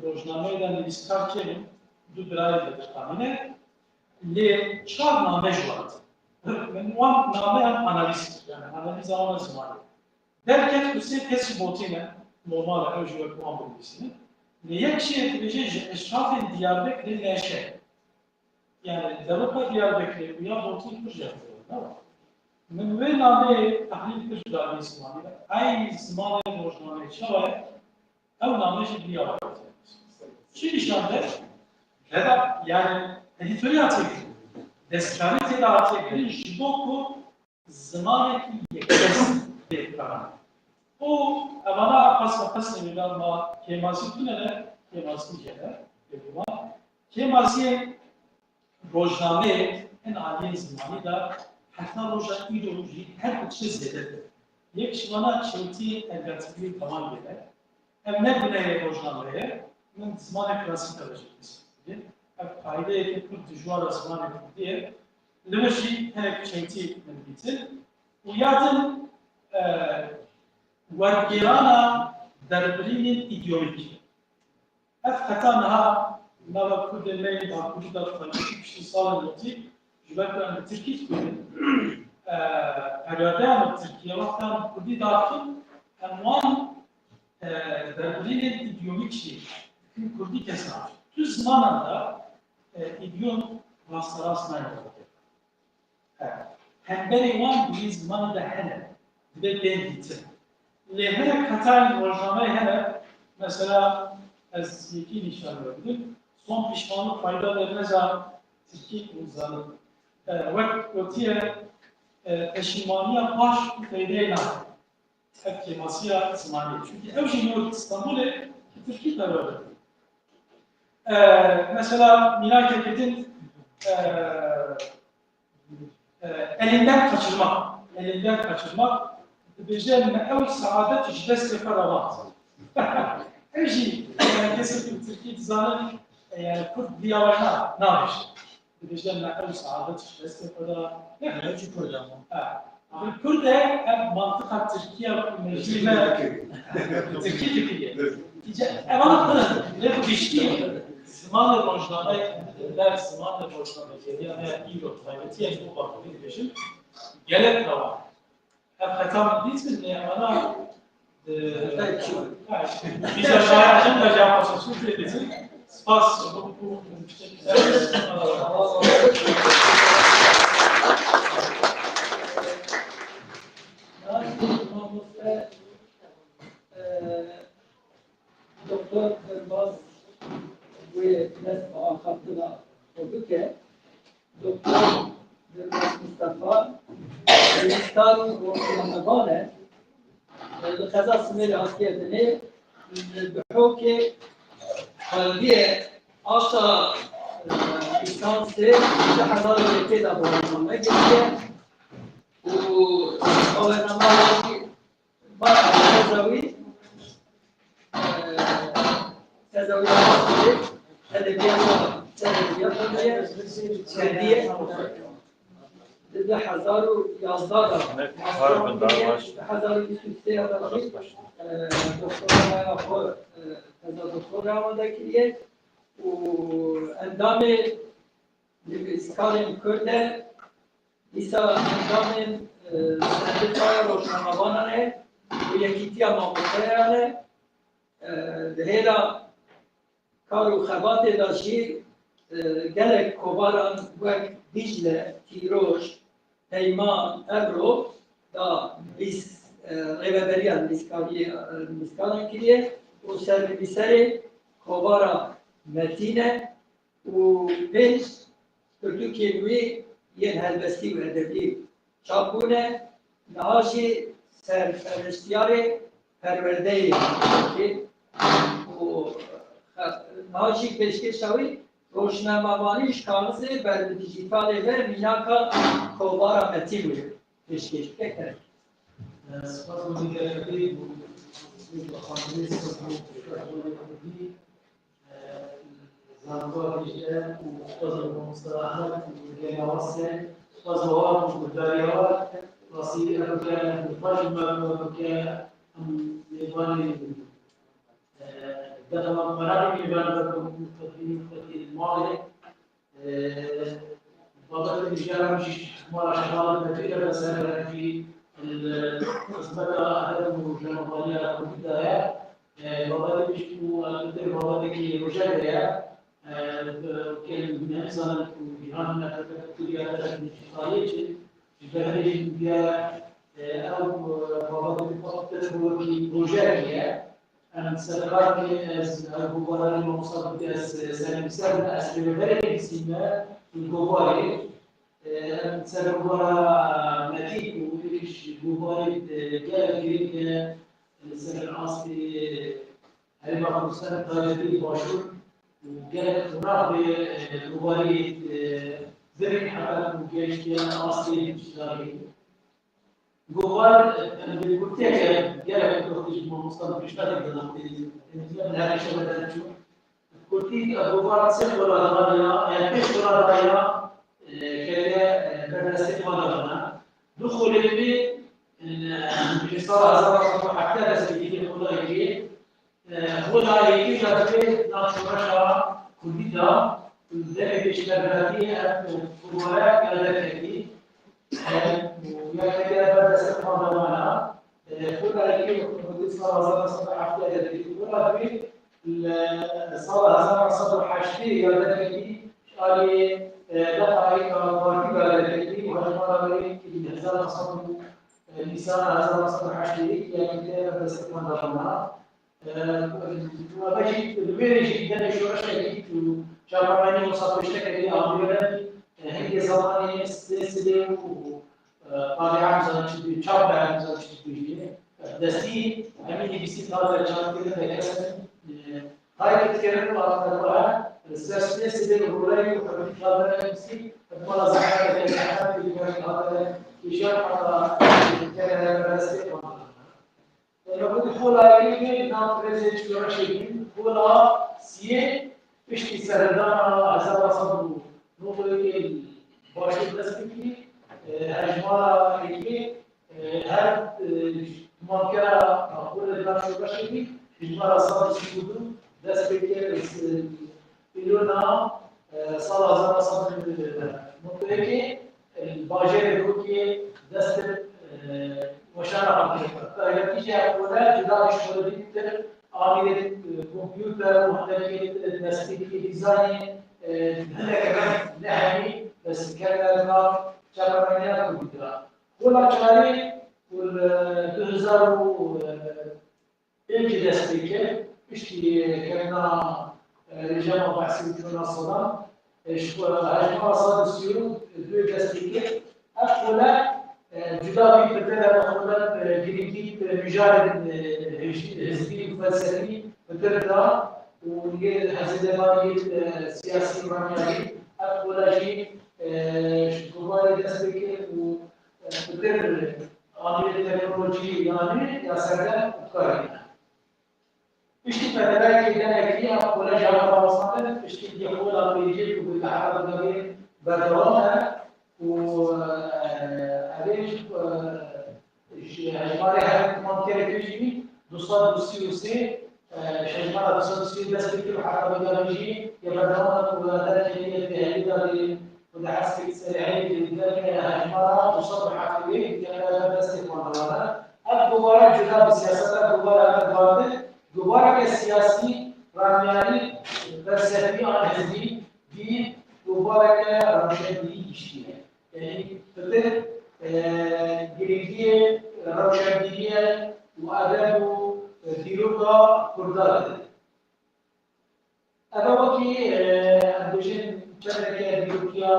rojnameden biz karkelim, dudraylıdır tahmine, le çarname juatı. من وان نامه هم آنالیست yani analiz alma zamanı. Derken bu sefer kesin botine normal önce ve kuan bilgisini. Neye şey edileceği eşrafın Diyarbakır neşe. Yani Diyarbakır Diyarbakır bu ya botin proje yapıyor. Tamam. من وين نامه تحلیل تجربه زمانی aynı zamanı borçlanma çabaya ev name ciddi yapıyor. Şimdi işte neden yani editörü atıyor. Deskarite artık jiboku zamanı yekes bir karar. O bana pas verilen ma keması tünele keması gene yapılan keması rojname en âli zamanı da hatta roja ideoloji her bir şey zededir. Yek şmana çıltı elbette tamam gelir. Hem ne bile rojnameye من زمان کلاسیک داشتیم. فایده ای که دشوار زمان دیگه لبشی هنگ چنتی من بیتن و یادم ورگیرانا دربرین ایدئولوژی. اف خطانها نوا کود میل با کود دار فلسفی پشت سال نتی جلوی آن ترکیه کنیم. پریاده آن ترکیه وقتا کودی داریم انوان دربرین ایدئولوژی Kurdi kesar. Tüm zamanında idyon vasıtasına yapıldı. Hem beri var bir zamanında hele ve ben gittim. Lehre Katar rojname hele mesela az iki nişan verdim. Son pişmanlık fayda vermez Türkiye uzanı. Ve öteye peşimaniye baş faydeyle kemasıya zamanı. Çünkü evşin İstanbul'e Türkiye tarafı. Mesela Miray Keket'in elinden kaçırmak becerme ev saadet işte seferavat. Her şey kesin Türkiye tizanı Kürt diyalarına ne yapmış? Becerme ev saadet işte seferavat. Ne için program? Kürt'e hem mantık Türkiye meclime Türkiye fikri. Emanlıkları ne bu geçti? Zamanla borçlanma, ders zamanla borçlanma yani iyi yok. Kaybetiye bu bakımı bir geçim. Gerek de var. Hep hata değil mi? Ana biz aşağıya da yapmasın. Sürekli spas bu Doktor Kırbaz bu nesne hattına oldu ki Doktor Kırbaz Mustafa Hindistan ortamına الخزا سمير عسكري بحوكي قلبيه أصلا إنسانسي لحظات كده بقولهم أجمع وأنا ما بقى تزوي تزوي هذا بيعمل هدية 2011 Pardon, daha var. 2023 doktora خود دکترا آماده کردید و اندام اسکالیم کرده ایسا اندام سندتای روشنموانانه و یکیتی ماموتایانه دهیلا کار و خبات داشتی گلک کوباران وک دیجله تیروش پیمان ابرو دا بیس ریوبریان بیسکالان کریه و سری کوبارا متینه و پنج کردو کلوی یه هلبستی و ادبی چاپونه نهاشی سرپرستیار پرورده و نهاشی پیشکش شوی روشنموانیش کامزه بر دیجیتال و میناکا کوبارا متین بود پیشکش بکنه سپاس گزارش و خانواده زنبار دیجیتال و استاد مصطفی جنواسی سپاس بابا مدیریت راستی اگر مفاجئ می‌کنم که می‌وانی ده مرحله می‌برد في الماضي بابا الرجال مش مرة شغال كثير بس في المسألة هذا الجمهورية في البداية بابا مش كده بابا كي رجالية كان مثلا جهان كلية الشخصية جهان بيا أو بابا فقط كي رجالية أنا سأقرأ الجوهرة الموصلة سنمسال أسبوعين سيما الجوهرة أنا سأقرأ مكيك وإيش جوهرة جال جريد السنة العاصفة هل ما كنت تاجري باشور وجال تناقض جوهرة زمن حتى مجيش كان عاصفة مشتركة جوار الكورتيا جالك الكورتيج مصطلح بيشتغل من هذه الشغلات شو الكورتيج جوار سير ولا غاية يعني ايش ولا غاية كذا درست مدرنا دخول البيت الصلاة زمان حتى تسبيح ولا يجي ولا يجي جابه ناس رشا كلية ذلك يشتغل فيها ولا كذا كذي ويا بعد سنة معنا كنا نجيب صلاة صباح حتى كنا في الصلاة صباح حشتي ولا كذي قال دقائق مرتبة ولا كذي وهذا مرة كذي هذا صباح النساء هذا صباح حشتي يعني بعد سنة معنا وبجي بيجي جدا شو أشتكي وشافعني مصاب اشتكي أميرا هي زماني سلسلة طالعان زوجتي شابة زوجتي دستي عملي بيصير هذا الشاب كذا كذا هاي تتكلم على السلسلة الرولي وحبيت هذا بيصير ما زحمة كذا في هذا يشار على كذا بس لو كنت فولا يجي نام بريزج كراشين فولا سيه فيش تسردنا هذا صدق نقول باشي دستي هجمارا يجي هر ممکنه خود دانش باشی هجمارا صادق شدو دست بگیر ایلونا سال 1000 صادق منطقه که باجر رو که دست مشارکت کرد یا کیجی اولا جداش شدی تر آمیر کامپیوتر محتویات دستی که دیزاین هنر نهایی بس کردن شبكات كمبيوتر ولا شاري وال 2000 دستيكه اشتي كنا رجال بحثيون الصدام شكون هجمه صاد السيوط دو دستيكه اقولا جدا في بدل اقولا جريدي مجرد حزبي فلسفي بدل وهي حزبيه سياسي رمياني اقولا شيء جوهر دستگیر و در آموزش تکنولوژی یعنی یا سرد کاری. اشتی پدرای که نگی اقوال جامعه واسطه اشتی دیگه اقوال آمیزی که به حال داری بردارم و 233 شجرة 233 بس بكل حركة بيولوجية يبدأون وذلك هي التهديد وده حسب سريعين لذلك هجمارة تصبح في بيت يبدأ بس يكون الدوبارة جدا بالسياسة الدوبارة الدوبارة دوباره سیاسی رانیاری فلسفی آن حزبی دین دوباره روشنبیلی کشیده یعنی فکر گریگی روشنبیلی و ادب و دیروگا کردار اما وقتی اندیشن چندکه دیروگیا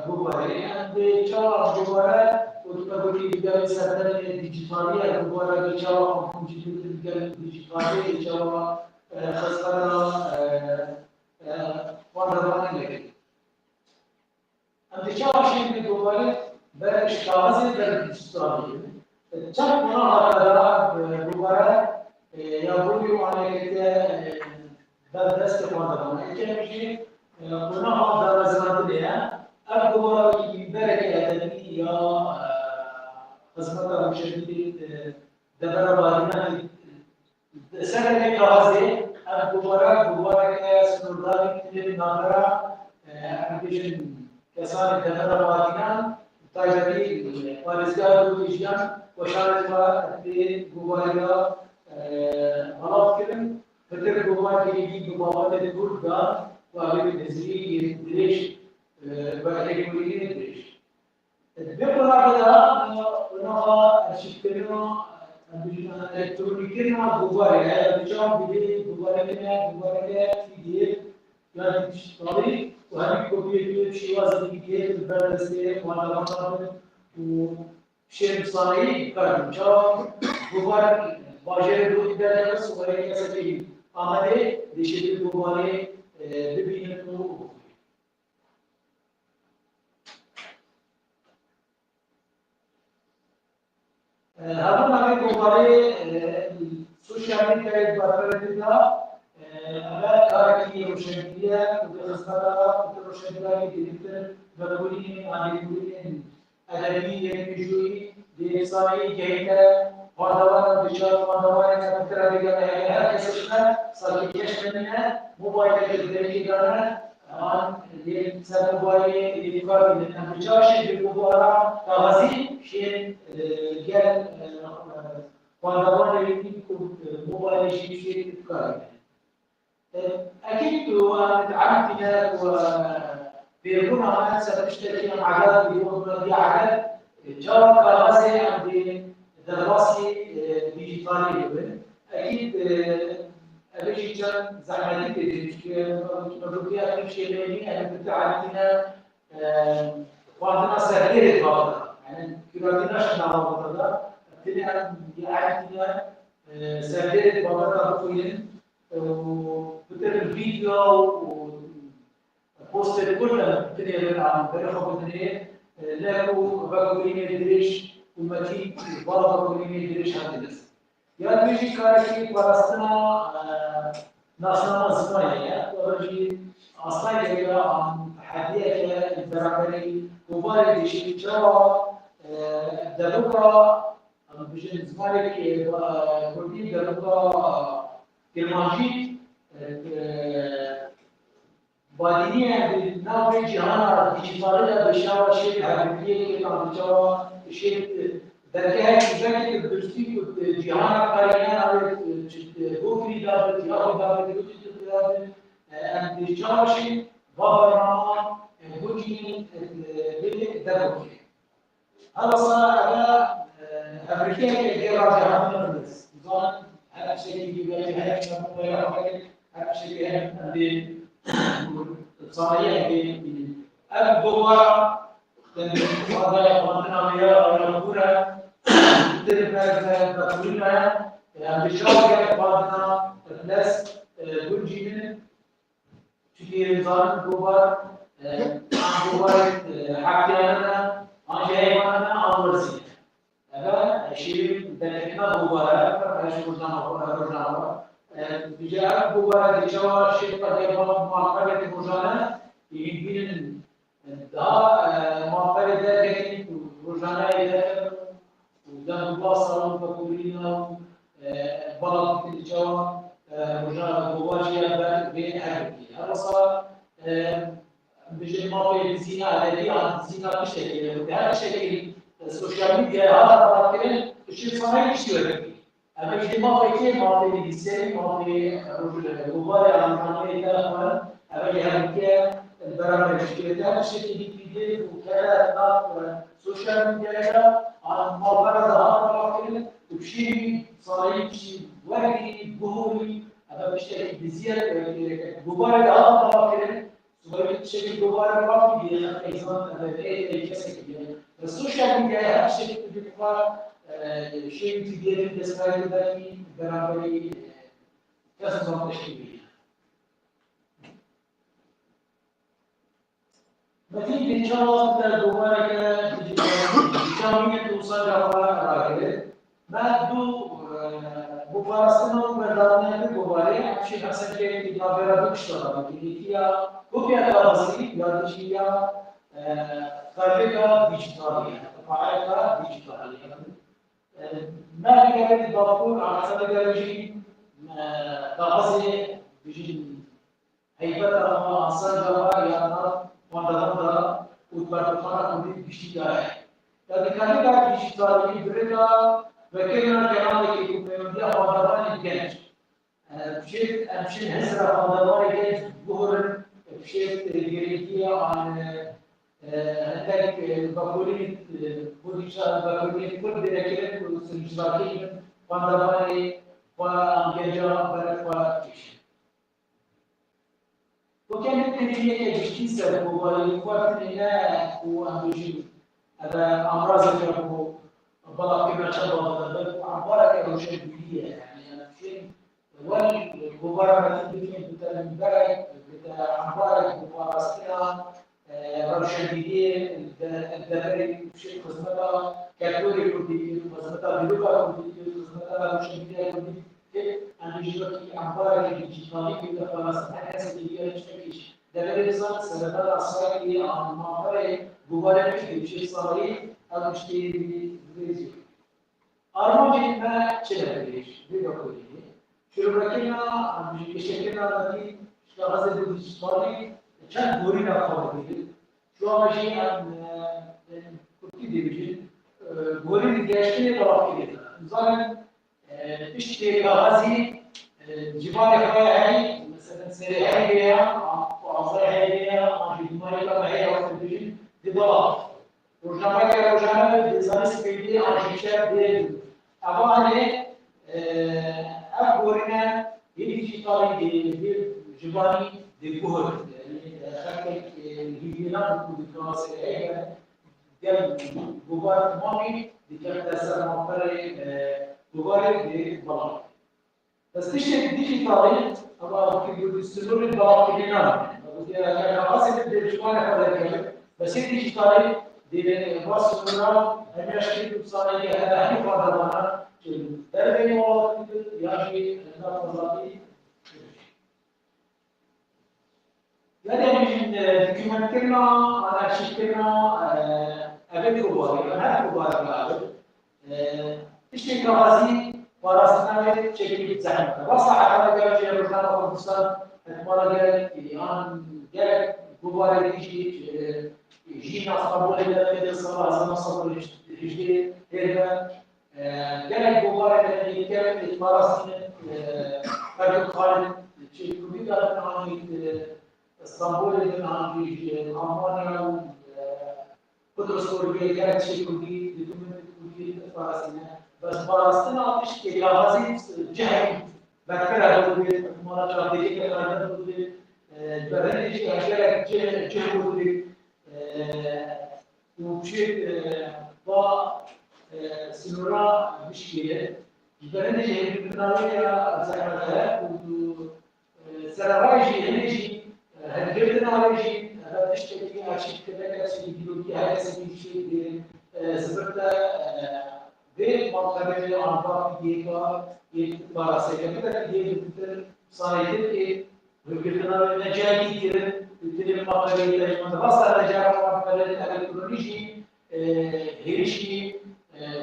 دوباره اندیشا دوباره وتقولي بجانب سردان الديجيتالية الجوارا جوا موجودة بجانب الديجيتالية جوا خاصة وردان لك. أنت شايف شيء من الجوارا برش كازي بالديجيتالية. جاب منا هذا الجوارا يقولوا على كده بدرس وردان. كم شيء منا هذا زمان ده الجوارا اللي بركة أدمية خدمات مشددة دبر بارنا سنة كازي الجوارا كسنودان كتير نامرا أمبيشن كسان دبر بارنا تاجري وارزقار دوتيجان وشارك في جوارا غلط كلام فتر جوارا كيجي جوارا تدور دا وأبي نزلي دريش وأكيد دريش بيقول هذا ونها شكلنا الكترونيكنا جوارا بيجام بدي جوارا في دير يعني شغالي وهذه كوبي شيء واسع دير البرزة ولا مثلا وشيء صناعي كارم جام جوارا باجر دو إدارة سواري كسبي أمانة دشيت جوارا ببينه هذا ما في جواري السوشيال ميديا بارتيدا أنا كاركي روشنية وتخصصها روشنية جديدة بقولين عن بقولين أدبية بيجوي ديساني جيدة وهذا بيشار وهذا نذكر بيجانا هذا كسرنا صاريش مننا موبايل الدرجة كنا عن اللي سبب موبايل اللي كار من أمريكا بالمباراة كغازي شيء جال وهذا اللي موبايل شيء كار أكيد تعرفنا وبيكون عنا سنشتري عدد بيكون دي عدد جرى كغازي عند دراسي ديجيتالي أكيد أبيش كان زعمتي كمبروكيا كل شيء بيني أنا كنت عندنا وعندنا سهلة بعض يعني كراتنا شنا بعض هذا عندنا عندنا سهلة بعض أخوين وبتر الفيديو وبوست كلنا بتني عن بريخو بتني لكو بقولين دريش ومتي بعض بقولين دريش هذا يعني بيجي كاركي براسنا ناسنا زمانية ورجي أصلاً يجوا عن حديث البرامري وبارد شيء جوا دلوقا بيجي زمانك كردي دلوقا كرمانجي بادينية بالناوي جهانا ديجيتالية بشاور شيء حركية كنا بشاور شيء دركها كذا كبرتي جهانا كارينا على بوكري دابت ياهو دابت يوتيوب دابت أن تجارشي بابرنا بوكين دابت هذا صار على أمريكا كجرا جهانا بس زمان هذا شيء يجي هذا هذا شيء عندي صحيح البوار هذا وأنا ويا كورة تربى بقولنا بشارة بعضنا الناس بنجينا في نظام البوار عن بوار حكينا عن جايبنا عن ورزين هذا شيء دلنا بوار فايش رجعنا بجاء بوار دجوا شيء قد يكون معقد رجعنا يمكن دا معقد ذلك رجعنا إلى ودان باصرا بقولنا بلد مثلا تشتكي بهذا الشكل السوشيال ميديا هذا كمان الشيء صحيح يشتغل اما يجي ما في ما في لسان ما في غبار عن عمليه اخوان اما يهمك البرامج كده الشيء اللي بيجي وكذا ناط سوشيال ميديا عن ما برز هذا كمان وشيء صحيح شيء وهمي ظهوري اما بيشتغل بزياده غبار هذا كمان سواء شكل غبار رافي بيزن اي كسر السوشيال ميديا هالشيء بيبقى شيء كبير بالنسبه لي برامج كسر تشكيليه. مثل ان شاء الله الغبار كده ديجيتال توصل لغايه ما دو مفارسنا ومردانية الغبار همشي حسن كي تدابيرا بكشتغل كيفية كوبيا تابسي يادشيا خارجة ديجيتالية فعالة ديجيتالية ما بيقدر الدكتور على حسب درجة تابسي بيجي هيبتها ما أصلا يانا وندرنا وتبرتنا كل ديجيتالية لكن خارجة ديجيتالية بريدا وكنا كمان يكون من هذا الجنس بشيء هزر هذا الجنس ظهر بشيء جريدية عن هذاك بقولين بقولين كل ذلك والسجاكين فندباني وانجيجا برفاش وكان التنمية جديدة وقال وقتنا وأنجيل هذا أمراض الجرب بلا كبر شباب بل عبارة كروشة بيئة يعني أنا فين والغبار مثل بتاع المبارك بتاع عبارة مفارسنا روشة بيئة الدبري شيء خدمة كاتوري كودي خدمة بلوغة كودي خدمة روشة بيئة كودي أنا جزء عبارة ديجيتالي بتاع فلسطين حسب بيئة شكلش دبري نظام سنة أصلاً عن معبر غبار في شيء صحيح أو مشتري أرمج ما شلبيش بيقولي شو ركينا بشكلنا الذي اشتغل بالديجيتالي كان دورينا خالدي شو ماشي عن كنت ديجي دوري ديجي طرف كده نظام اشتري غازي جبال هاي مثلا سري هاي وعصا هاي عن جمال كما هي وقت ديجي دبلات روزنامه دزانست پیدی آرشیف دید. اما آنه افغانه دیجیتالی دی جوانی دیگور خطی هیچینا بود کلاس ایه دل گوار مامی دیگر دستان مافره گوار دی بالا. بس دیجیتالی اما که بود سنوری بالا کلینا. بود اگر کلاس دی جوانی خاله بس دیجیتالی دين الوصفنا المشكلة الصالحة هذا هي فرضنا دربي والله يجي النظامي يعني من دوكيومنتنا على شكلنا أبد كبار هذا كبار إيش كراسي وراسنا شكل زحمة وصح هذا جاب في الرجال والنساء المرة الآن جاب كبار يجي جينا صابون إلى الصلاة زمان صابون الهجري هذا كانت مباركة التي كانت تمارس فرد خالد شيء كبير عن اسطنبول عن ألمانيا قدرة سوريا كانت شيء كبير كبير فلسطين بس فلسطين عطش كجاهزين جهة بكرة دولة مرات جديدة كانت دولة برنامج أشياء جهة وبشيء با سنورا مشكلة البرنامج البرنامج زعمتها وسراويجي هنيجي هنجبنا هنيجي هذا تشتكي عشان كذا كذا يجيبوا هذا سبيل شيء زبرتا بين منطقة الأنبار ديكا يتبارسة كذا كذا صايدة وجدنا نجاحي كذا تدري ما قال لي من غصة نجاح ما الإلكترونيكي هيرشي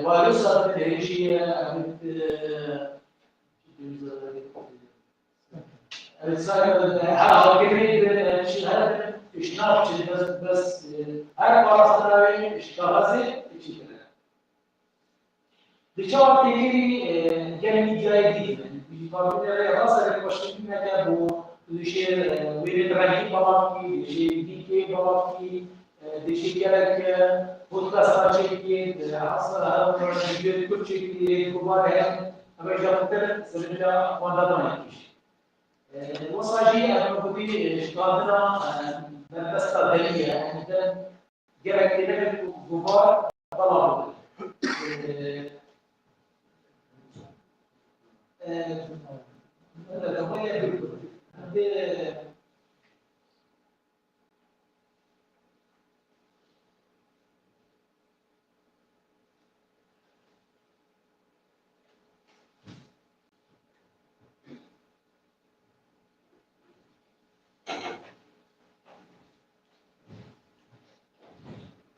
ويوصل هيرشي الساعة كمية شهادة إشناف بس هاي فرصنا اشتغازي تشيكنا دچار تیری گرمی جای دیدن بیشتر راست رکوشی میاد بو دیشه ویرد رنگی باقی دیشه دیگه باقی دیشه گرک پودکاست چکی اصلا هر ویدیو کوچیکی کوباره اما جامتر سرجا خواندن وصاجي أنا بدي شغالنا بس تدريجيا يعني جرك كده غبار طلعوا هذا هو اللي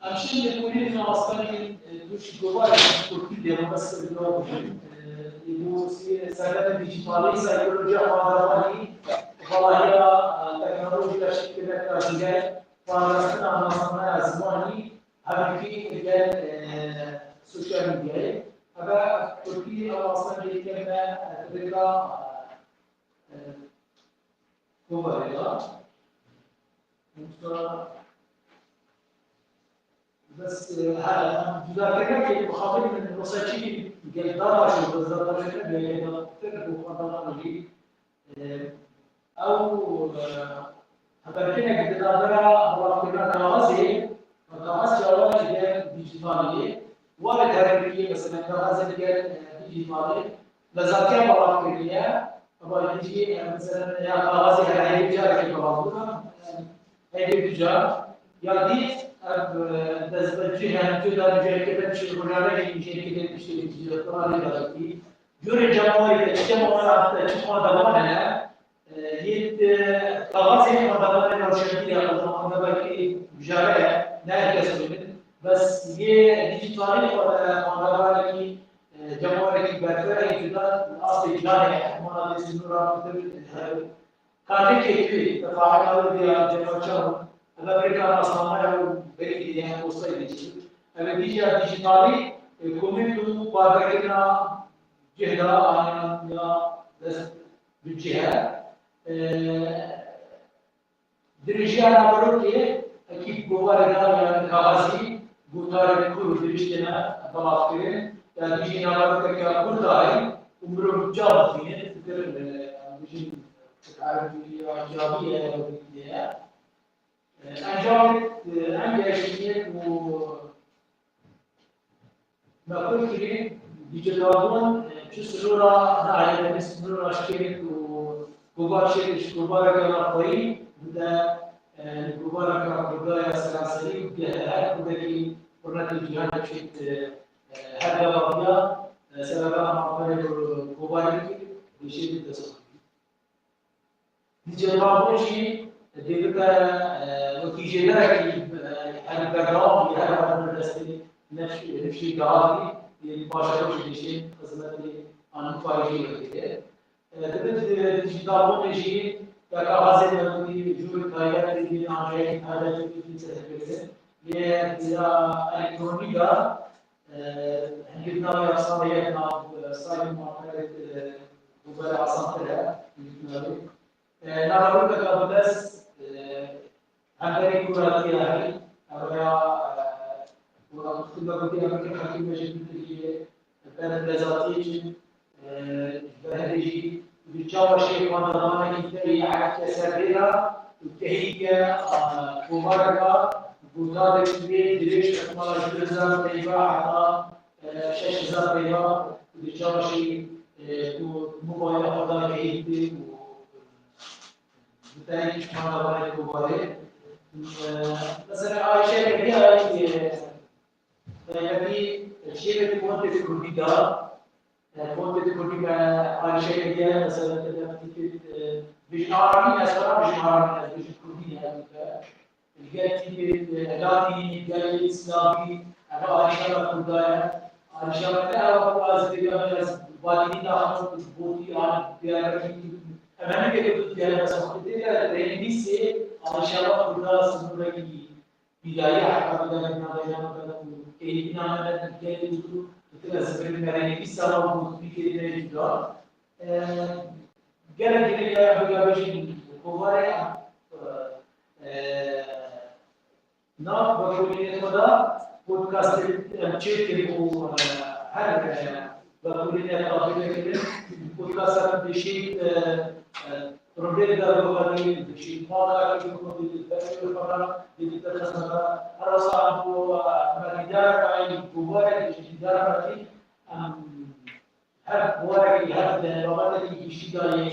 عشان يكون لنا أصلاً دوش جوار تركي ديالنا بس الجوار يبغوا سالفة ديجيتالية سيكولوجيا معادلة والله هي تكنولوجيا شكل كذا فانا مثلا زماني هذا في مجال السوشيال ميديا هذا تركي أصلاً يتكلم تلقى جوار بس هذا مذاكرة في مخاطر من الوسائل جدارة شو بالضبط كده تكتب خطرات أو هذا كنا جدارة هو كنا كوازي جوال ديجيتالي ولا تربية مثلا كوازي ديجيتالي لذاتها بابا كريا أبغى يجي مثلا يا كوازي هاي جار في بابا هاي بيجار ياديت دزبجيها جدا جاكيبن شغلانه يجيكيبن تشتري طوالي دلوقتي جوري جمهوري اجتماعات دمانه يد قواعد مدرسه روشنيه قدام باقي بجاره نركز بس ये डिजिटली हमारा की जमहूरी की बेहतर इतना आस्ते जाने हमारा देश नूरा काटे के लिए तफावत दिया जब الأمريكان أصلاً يعملوا بريد يعني وصيد النتيجة ديجيتالي كومنتو باركنا جهدا يا بالجهة درجة نابروكي أكيد جوارنا يعني كاسي جوتار كل درجتنا بلاطين يعني درجة نابروكي كجوتاري عمره جاب فيه تقدر درجة تعرف جابية أنجام أنجاشية ونقول كده ديجيتالون شسرورا نعلم شسرورا شكل وكبار شكل كبار كلاقي بدا كبار كبدا سلاسلي بدا كي ورنا الجهات شيء هذا وضع سبب عمل كبار بشيء التصوير ديجيتالون شيء دیگر نتیجه داره هر برنامه هر مدرسه نفسی داری یه باشگاه دیشی خدمت آن فایلی بوده. دبیر دیجیتال میشی یا کاغذی نمودی جور کاغذی دیگه آنجای کاغذی دیگه سرکشه یه دیگه الکترونیک دا هنگام نام افسانه نام سایه معاملات دوباره آسان تره نامور کابودس همکاری کراتی هایی اما وقتی بودی همکاری حکیم مجموعی بین لذاتی بهدیجی بجاوا شيء وانا ضمانه كتير على كسرها وتهيئ مباركة بوزارة كبير دريش أكمل جزء طيبة على شش جزء طيبة بجاوا شيء موبايل أفضل كهيئ بتاعي وانا ضمانه مبارك مثلا عايشة كبيرة يعني الشيء اللي كنت في الكمبيوتر كنت تقولي على شيء كذا مثلا كذا مش عارفين أسرع مش عارفين مش كردي يعني الجاتي الجاتي الجاتي الإسلامي أنا عايشة كردايا عايشة كذا وقاعد كذا بعدين داخل بودي عن بياركي أنا كده كنت كذا بس كنت كده ريني سي عايشة كردايا سنوركي بداية حتى بدأنا بدأنا كيفنا بدأنا كيف تتلازم المريض في السلام في كذا قال لي يا أبو جابشين كوارع ناف بقولي خدا بودكاست تشيك و هذا بقولي أنا أقول بودكاست بشيء بروجرام دارو بشيء ما كان يكون بالبشر فقط بالتسمى أرسل مدير كاين كوارع مدير هر بواري هر لغات اللي يشتغل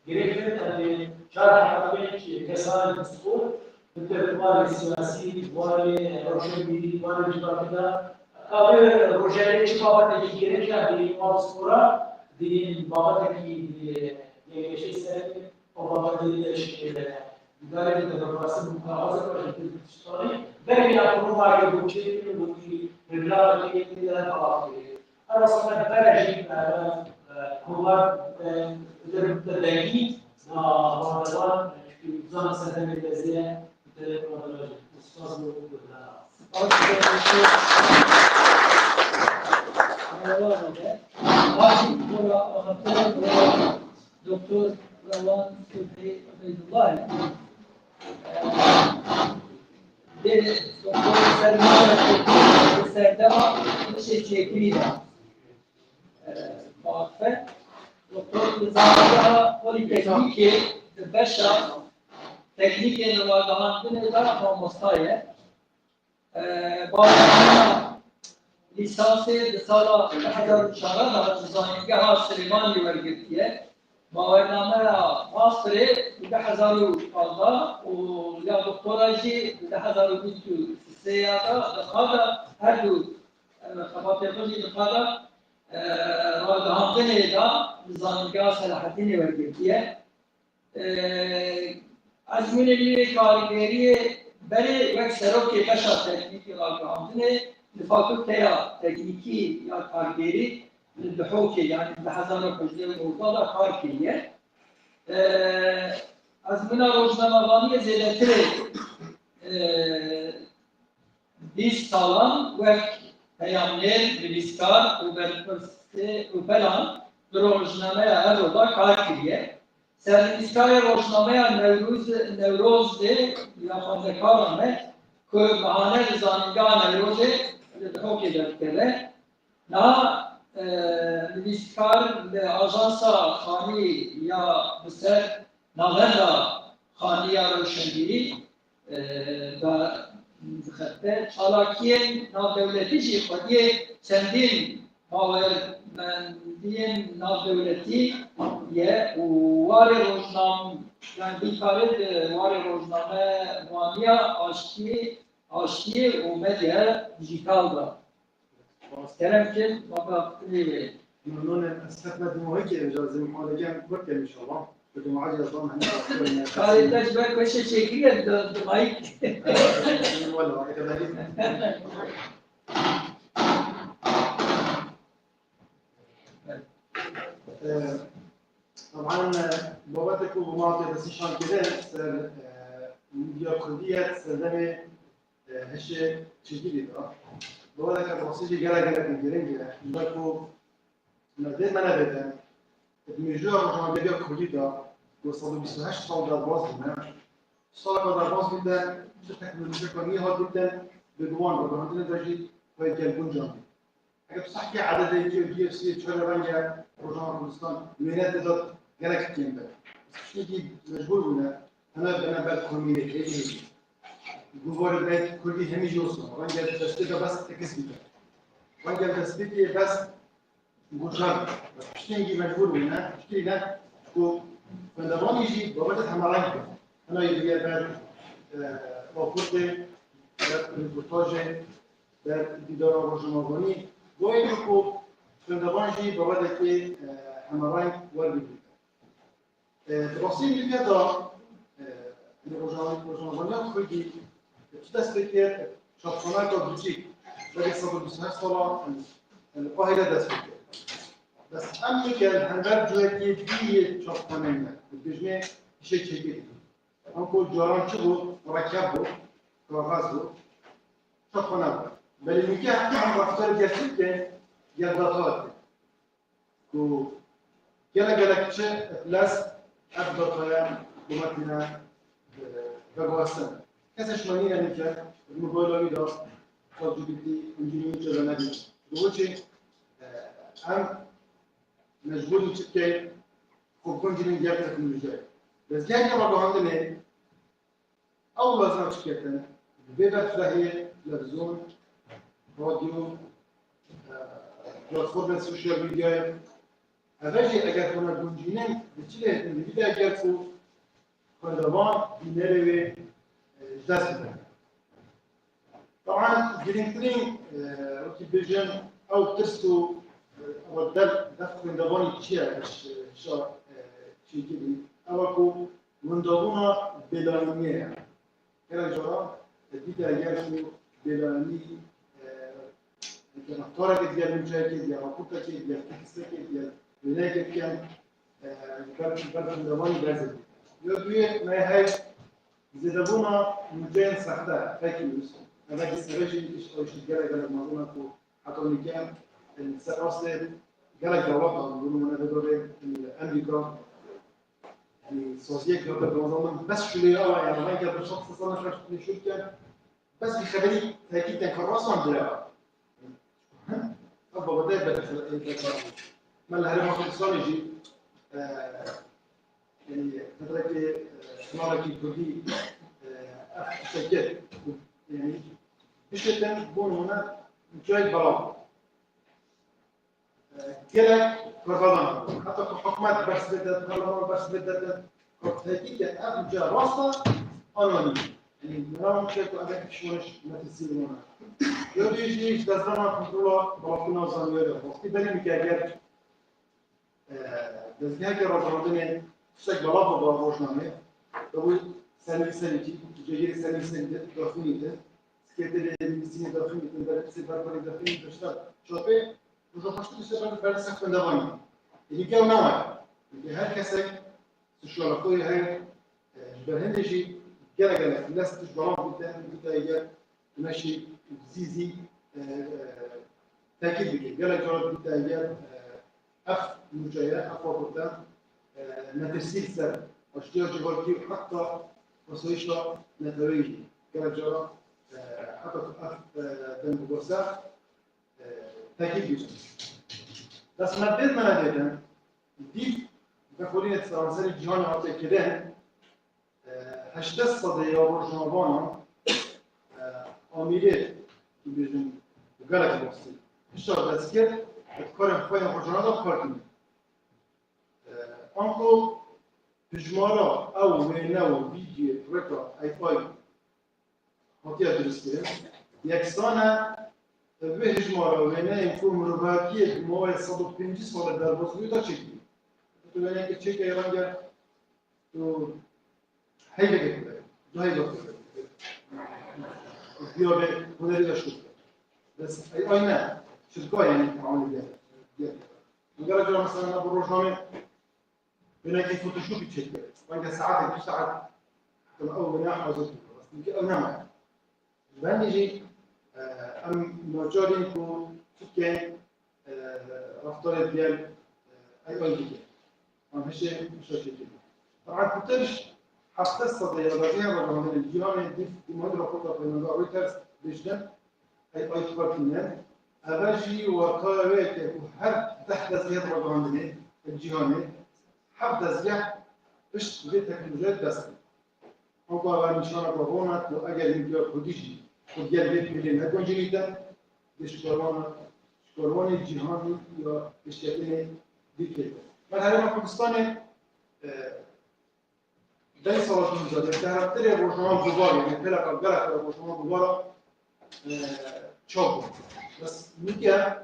جريفت اللي شارع حبيت كسان مسؤول بالتوالي السياسي والي روشنبيلي والي جبرتدا قبل روجالي شباب اللي جريفت اللي ماسكورا دي بابا اللي شيء سهل أو بابا اللي شيء داري تدرس مقاومة وتشتغل لكن يأخذون ما يقول شيء يقول رجال كذي هذا أنا صرت برجي هو التدريب وان في نظام سنة الجزيرة أستاذ دكتور روان صبحي عبيد الله دكتور سلمان سردما مش تشكيله واقفه دكتور نظامها پلیتکنیک بشر تکنیک نوادهاندن در آموزهایه با لیسانس سال 2014 در نظامگاه سلیمانی ورگرتیه باورنامه ماستر 2015 و یا دکتراجی 2023 دخل هر دو خواطرخوزی دخل راهاندن دا نظامگاه صلاح الدین ورگرتیه از می‌بینید کارگری برای یک سروک بشر تکنیکی راهاندن فاکولته تکنیکی یا کارگری لحوکه یعنی به هزار کجده مرتضی کار کریه از من روزنامه‌نگاری زیادتر 20 سالان وقت پیامنر نویسکار و فلان در روزنامه ارودا کار کریه سرنویسکار روزنامه نوروز یا خواندکارانه که بهانه زانگاه نوروز لحوکه کرده نه نویسکار به آژانس خانی یا بسر ناغندا خانی یا روشنگیری و خطه چالاکی نادولتیشی خودی چندین باورمندی نادولتی یه وار روزنامه یعنی بیکارد وار روزنامه وانیا آشتی و مدیا دیجیتال دا کرم که موقعی ممنون استفدت موهيك اجازه محاولة كنت ان شاء الله كنت معاجز اصلا هنا خالد تجبر كوشة شكلية دمائك والله كذلك طبعا بابتك ومعطي بس شان كده سر ميديا كردية سردمي هشة شديدة ده بابتك الرصيد جرى بالجرينجة لكو نبدأ ما نبدأ الميجور رجع ميديا كردية وصلوا بسهاش صار درباز هنا صار درباز جدا تكنولوجيا كمية هاد جدا بدوان بدوان درجة ويجي البنجان اگه بصحكي عدد جي اف سي تشغل رنجا رجع كردستان وينات دات جالك كيمبا شو دي مجبور ولا انا بعد كوميونيكيشن جوار البيت كل همي جوصنا رنجا تستيقى بس تكسبك رنجا تستيقى بس مجرد مش تيجي مجبور ولا مش لا كو فندمان يجي بابا هم رنجا انا يجي بعد راپورت ريبورتاج در دیدار روزنامه‌نگاری باید که فندقانشی باید که همراهی وارد بود. دراستی میگه دا روزنامه‌نگاری خودی دست کرد چاپخانه کابوچی در 128 سال القاهره دست کرد. دست هم میگه هنگر جوی که بی چاپخانه نه بجمه میشه چگیری. آنکو جاران چه بود مرکب بود کاغذ رو شد خونه بود ولی میگه هم رفتار گشتید که گرداتات که گله چه افلاس افداتایا بمتنا بگوستن کسش منی یعنی که موبایل دا تجربتی انجینیری چه ندید دوچه هم مجبور میشه که خوب کنجین دیگر تکنولوژی بس جایی که با هندونه اول لازم چه کردن بيبقى تلاقي تلفزيون راديو بلاتفورم السوشيال ميديا هذاجي اگر كنا گنجینه بچله میده اگر تو خلبان بینره دست بده طبعا گرینترین وقتی بيجن او ترسو او دفع خلبانی چیه شا چی کدی او کو مندوبونا بلانیه كلا جرا تديت أجازه بلاني كنختارك ديال المشاكل ديال عقوبتك ديال تحسك ديال ولايتك كان كان دواني بازل يودي ما هي زدبونا مجان سخته فاكيوس هذاك السرجي ايش او شي قال الموضوع كو حطوني كان السراسل قال جواب نقولوا من هذول امريكا السوسيال كلوب بنظام بس شو اللي هو يعني ما يقدر الشخص صار نشرح شو كان بس بيخليني تاكيد كان عن دراع ابا بدأ ما اللي هرمه في السولوجي يعني فترة سنارة كردي شركات يعني بشكل بون هنا مشاهد بلاغ كلا كرفضان حتى حكومات بس بدأت برلمان بس بدأت تأكيد أن جاء راسا أنوني يعني نرى شيء أداك شونش ما تسيرونه يودي يجي دزنا كنترولا بلاكونا زانيرة وقتی بریم که اگر دزنی که رازمندن شک بلاک با روشنامه دو سرویسی جایی سرویسی داخلیه سکرتری میسینی داخلیه برای سفر داخلی داشته شده وجو پشتی سفر برای سفر دوانی یعنی که نوع هر کسی سوشیالکوی های برهندشی گله لاست جواب بده اگر ماشي زيزي تاكيد بك قال جواب بده اگر اف مجايا اف قدام نترسيل سر اشتيا جوالكي حتى وصيشة نتويجي قال جواب حتى اف دم بوسا تاكيد بك بس ما بدنا نادين دي بقولين فرنسا الجهان عطى كده هشت صدى ورجنابانا آمیره که بیشتر گلک باستی. اشتراک دستگیر کار خوبی نخوشنادا کار کنیم. آنکو پژمارا او ویناو ویدیو رکا ایفای هاتیه درسته. یکسانه به پژمارا وینای اینکو مروباتی موای 150 سال در بازوی دا چکی. تو یعنی که چکی ایران گر تو هیچ بگیره. جایی بگیره. بيوبي ونريد أشوف بس أي نعم شركة يعني تعاون ديال مجرد جرا مثلا بالروجنامة هنا كيف فوتوشوب يتشكل وعند ساعات ساعات حتى أول ما يحفظ بس يمكن أو نعم بعدين يجي أم مجارين كو كان رفتار ديال أي ديال ما هش مش شيء طبعا كنتش حتى الصديقة الذين رغم الجيران دي مدرة خطة في الموضوع رويترز بجدا أي تباركينا أباجي وقاوات وحد تحت زيادة رغم الجيران حد زيادة إيش بيت تكنولوجيا بس هو قال نشان رغمات وأجل يمكن كوديجي وديال بيت ملين هكون جيدا شكران الجيران يا إشتغلنا ديكلي مثلا باكستان دای سوالات می‌ذاره در روزنامه بوار یعنی پلا کارگر روزنامه بوار چاپ بس میگه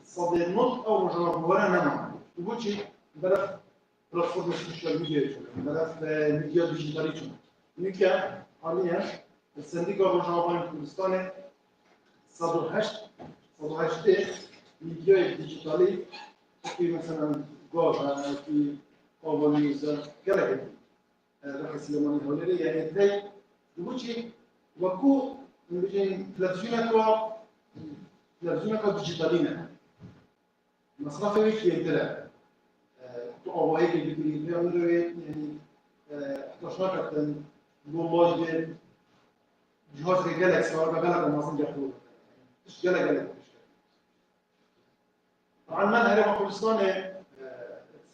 صدر نوت او روزنامه بوار نمی‌مونه و چی برای پلتفرم سوشال میدیا چون برای میدیا دیجیتالی چون میگه حالیه سندیکا روزنامه کردستان 108 میدیا دیجیتالی که مثلا گاز که آوانیوز گله راح سليماني هوليري يعني ازاي يقولش وكو بجين تلفزيونك ديجيتالينا مصرفه ويكي انتلا تو أوهيك اللي بيجي يعني احتشاكت والله جهاز جالكسي ولا جالك مازن جابوه ايش جالك طبعا ما هرب كردستان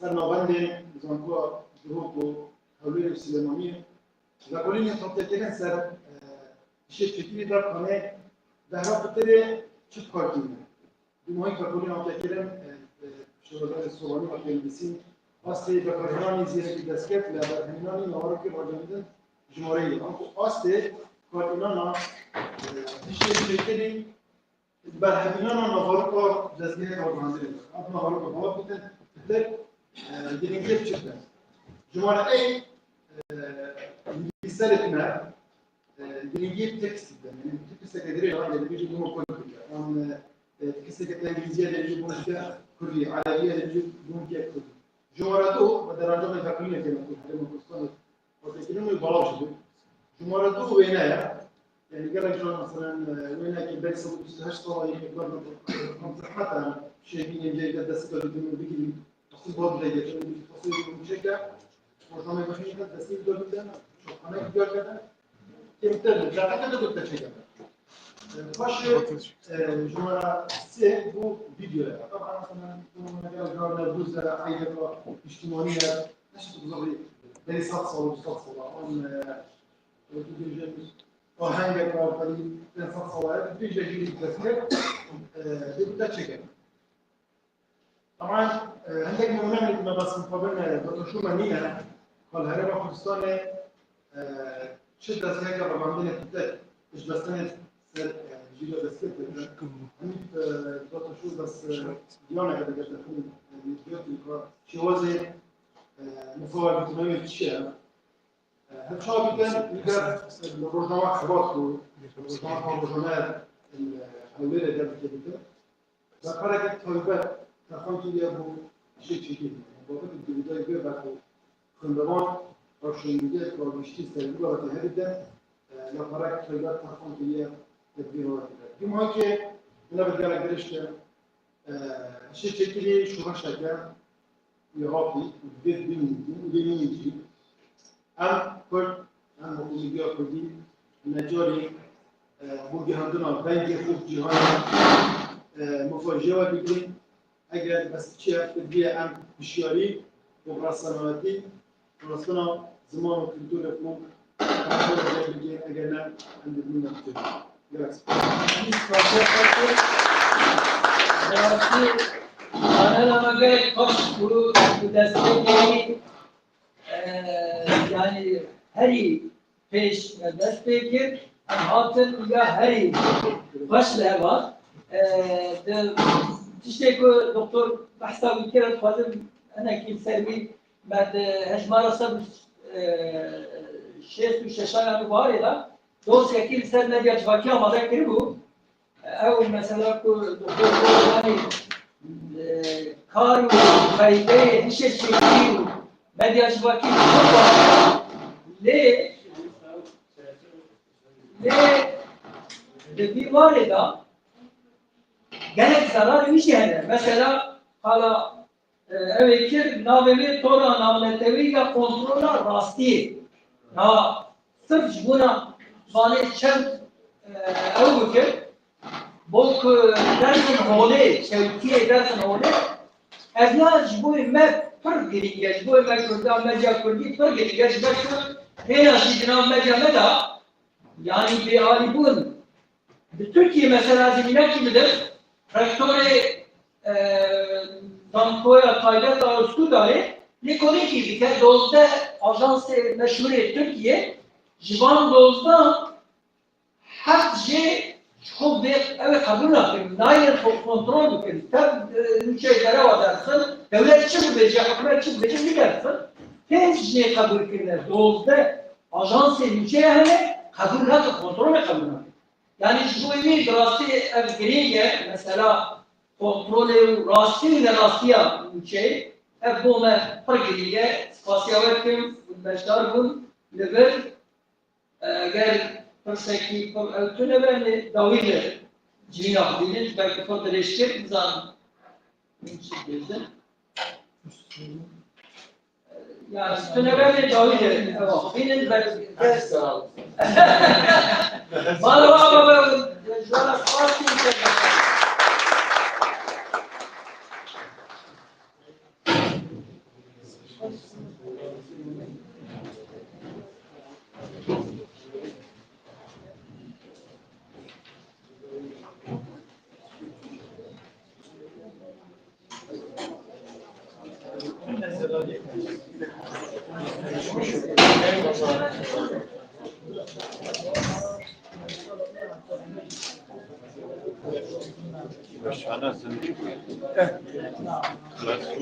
صرنا بندن زنقوا جروب حولين السليمانية لكن يتحطون سر شيء فكري در خانه دهرا بتره چه کارتیم دومایی کارتونی آمده شغلات سوانی و تلویزیون آسته بکارهانی زیرا که دستگاه لبر همینانی نوارو که راجعیدن جمهوری ایران کو آسته کارتونانا تیشه شکلی بر همینان نوارو کار دستگاه راجعیده آب نوارو که باید بودن بتر دینگه بچه جمهوری ای بیشتر کنار دینگه تکست yani tükse kaderi var yani bir bunu koyuyor. On tükse kaderi İngilizce de bunu işte kuruyor. Arabiye de bunu yapıyor. Cumarado badaranda da takım yapıyor. Hem Kurdistan o tekinin bağlı şey. Cumarado ve ne ya? Yani gerek şu mesela ve ne ki belki bu haş tavayı yapıyor. Hatta şey yine de destek alıyor bir gibi. Asıl bu da geçiyor. Asıl bu şekilde ortamı başına destek alıyor. Çok ana gidiyor kadar. Yemekler zaten de doktor çeker. Başı jumara se bu videoya. Tabii mesela bunun mesela buzlara ayrıca içtimaiye nasıl uzarı beni satsalı. On diyeceğimiz o hangi kavgalı ben satsalı diyeceğimiz destek doktor çeker. طبعا عندك مهمة ما بس مقابلنا دكتور شو منينا قال هرب كردستان شدة هيك عندنا كتاب مش بس أنا جيل بس كده أنت دكتور شو بس ديانا كده جت تكون الفيديو شو وزن مفاوض بتنوي الشيء هالشيء كان يقدر الرجوع خباط الرجوع الأولى ده كده فكرة طيبة تخانتي يابو شيء كده وقت البداية جاب بعد خندوان روشنیت و بیشتر سریع و تهدید نفرات خیلیات تخانیه تبدیل و دیگه که اینا به درک درشته شکلی شما شکل یهاپی دید بینیدی ام کرد ام مقومیگی کردی نجاری بوگی هندونا بنگی خوب جهان مفاجئه و بگیم اگر بس چی هفته بیه ام بشیاری و رسانواتی رسانا زمان و کلتور افمون کنترل بگیر اگر نه اندازه‌ای نمی‌کنه. Gracias. أنا لما قلت خش ورود ودستيكي يعني هري فيش دستيكي هاتن إلى هري خش لهوا تشتكي دكتور بحسب كده فاضل أنا كيف سلبي بعد هجمارة صب شيء شاشة مبارزة دوس يكيل سر نجار جواكيا ما ذكره أو مثلا كل دكتور يعني كارو خيبة نشر شيء بدي أجواكي ليه بدي واردة جالك زرار ويش هذا مثلا خلا أذكر نابلي تورا نامنتوي يا كنترولا راستي ها صرف جبنا بانه چند او که بوک درسن هوله شوکیه درسن هوله ازلا جبوی مد پر گریگه جبوی مد کردم مجا کردی پر گریگه جبوی هنا سيدنا مجا مدى يعني بآلبون بتركيا مثلا زمينات مدر تراكتوري دانكويا تايلند أرسطو داره نکنی که دیگه دوزده آژانس مشهور ترکیه جوان دوزده هفت جه خوب به اوه قبول نکنیم نایر کنترل بکنیم تب نوچه اداره و درسن دولت چه بود بجه حکومت چه بود بجه میگرسن پنج جه قبول کنه دوزده آژانس نوچه همه قبول نکن کنترل قبول نکن یعنی جوی دراستی از گریگه مثلا کنترل راستی نراستیا نوچه ابوما فرقية سباسيواتكم والمجدار بون لبر قال Perseki, tüneverli davili cina bilin, belki fotoğrafçı zan gözün. Yani tüneverli davili bilin belki. Bana baba ben şuna fark edeceğim.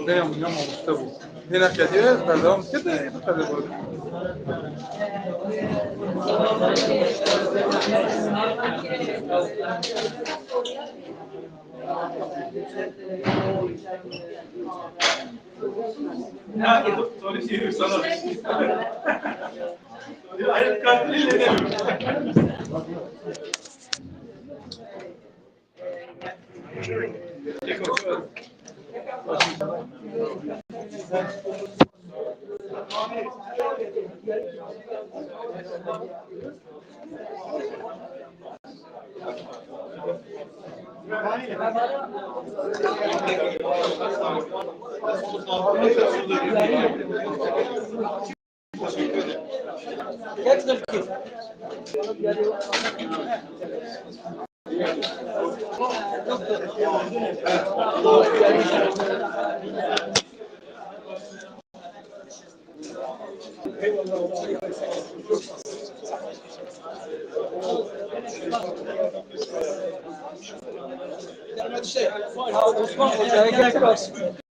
دايما يوم مستوى هنا كثير بردهم كده يتخلي برضه Ya soru şey sana. Hayır katiliyle ne? Osman Hoca'ya gel.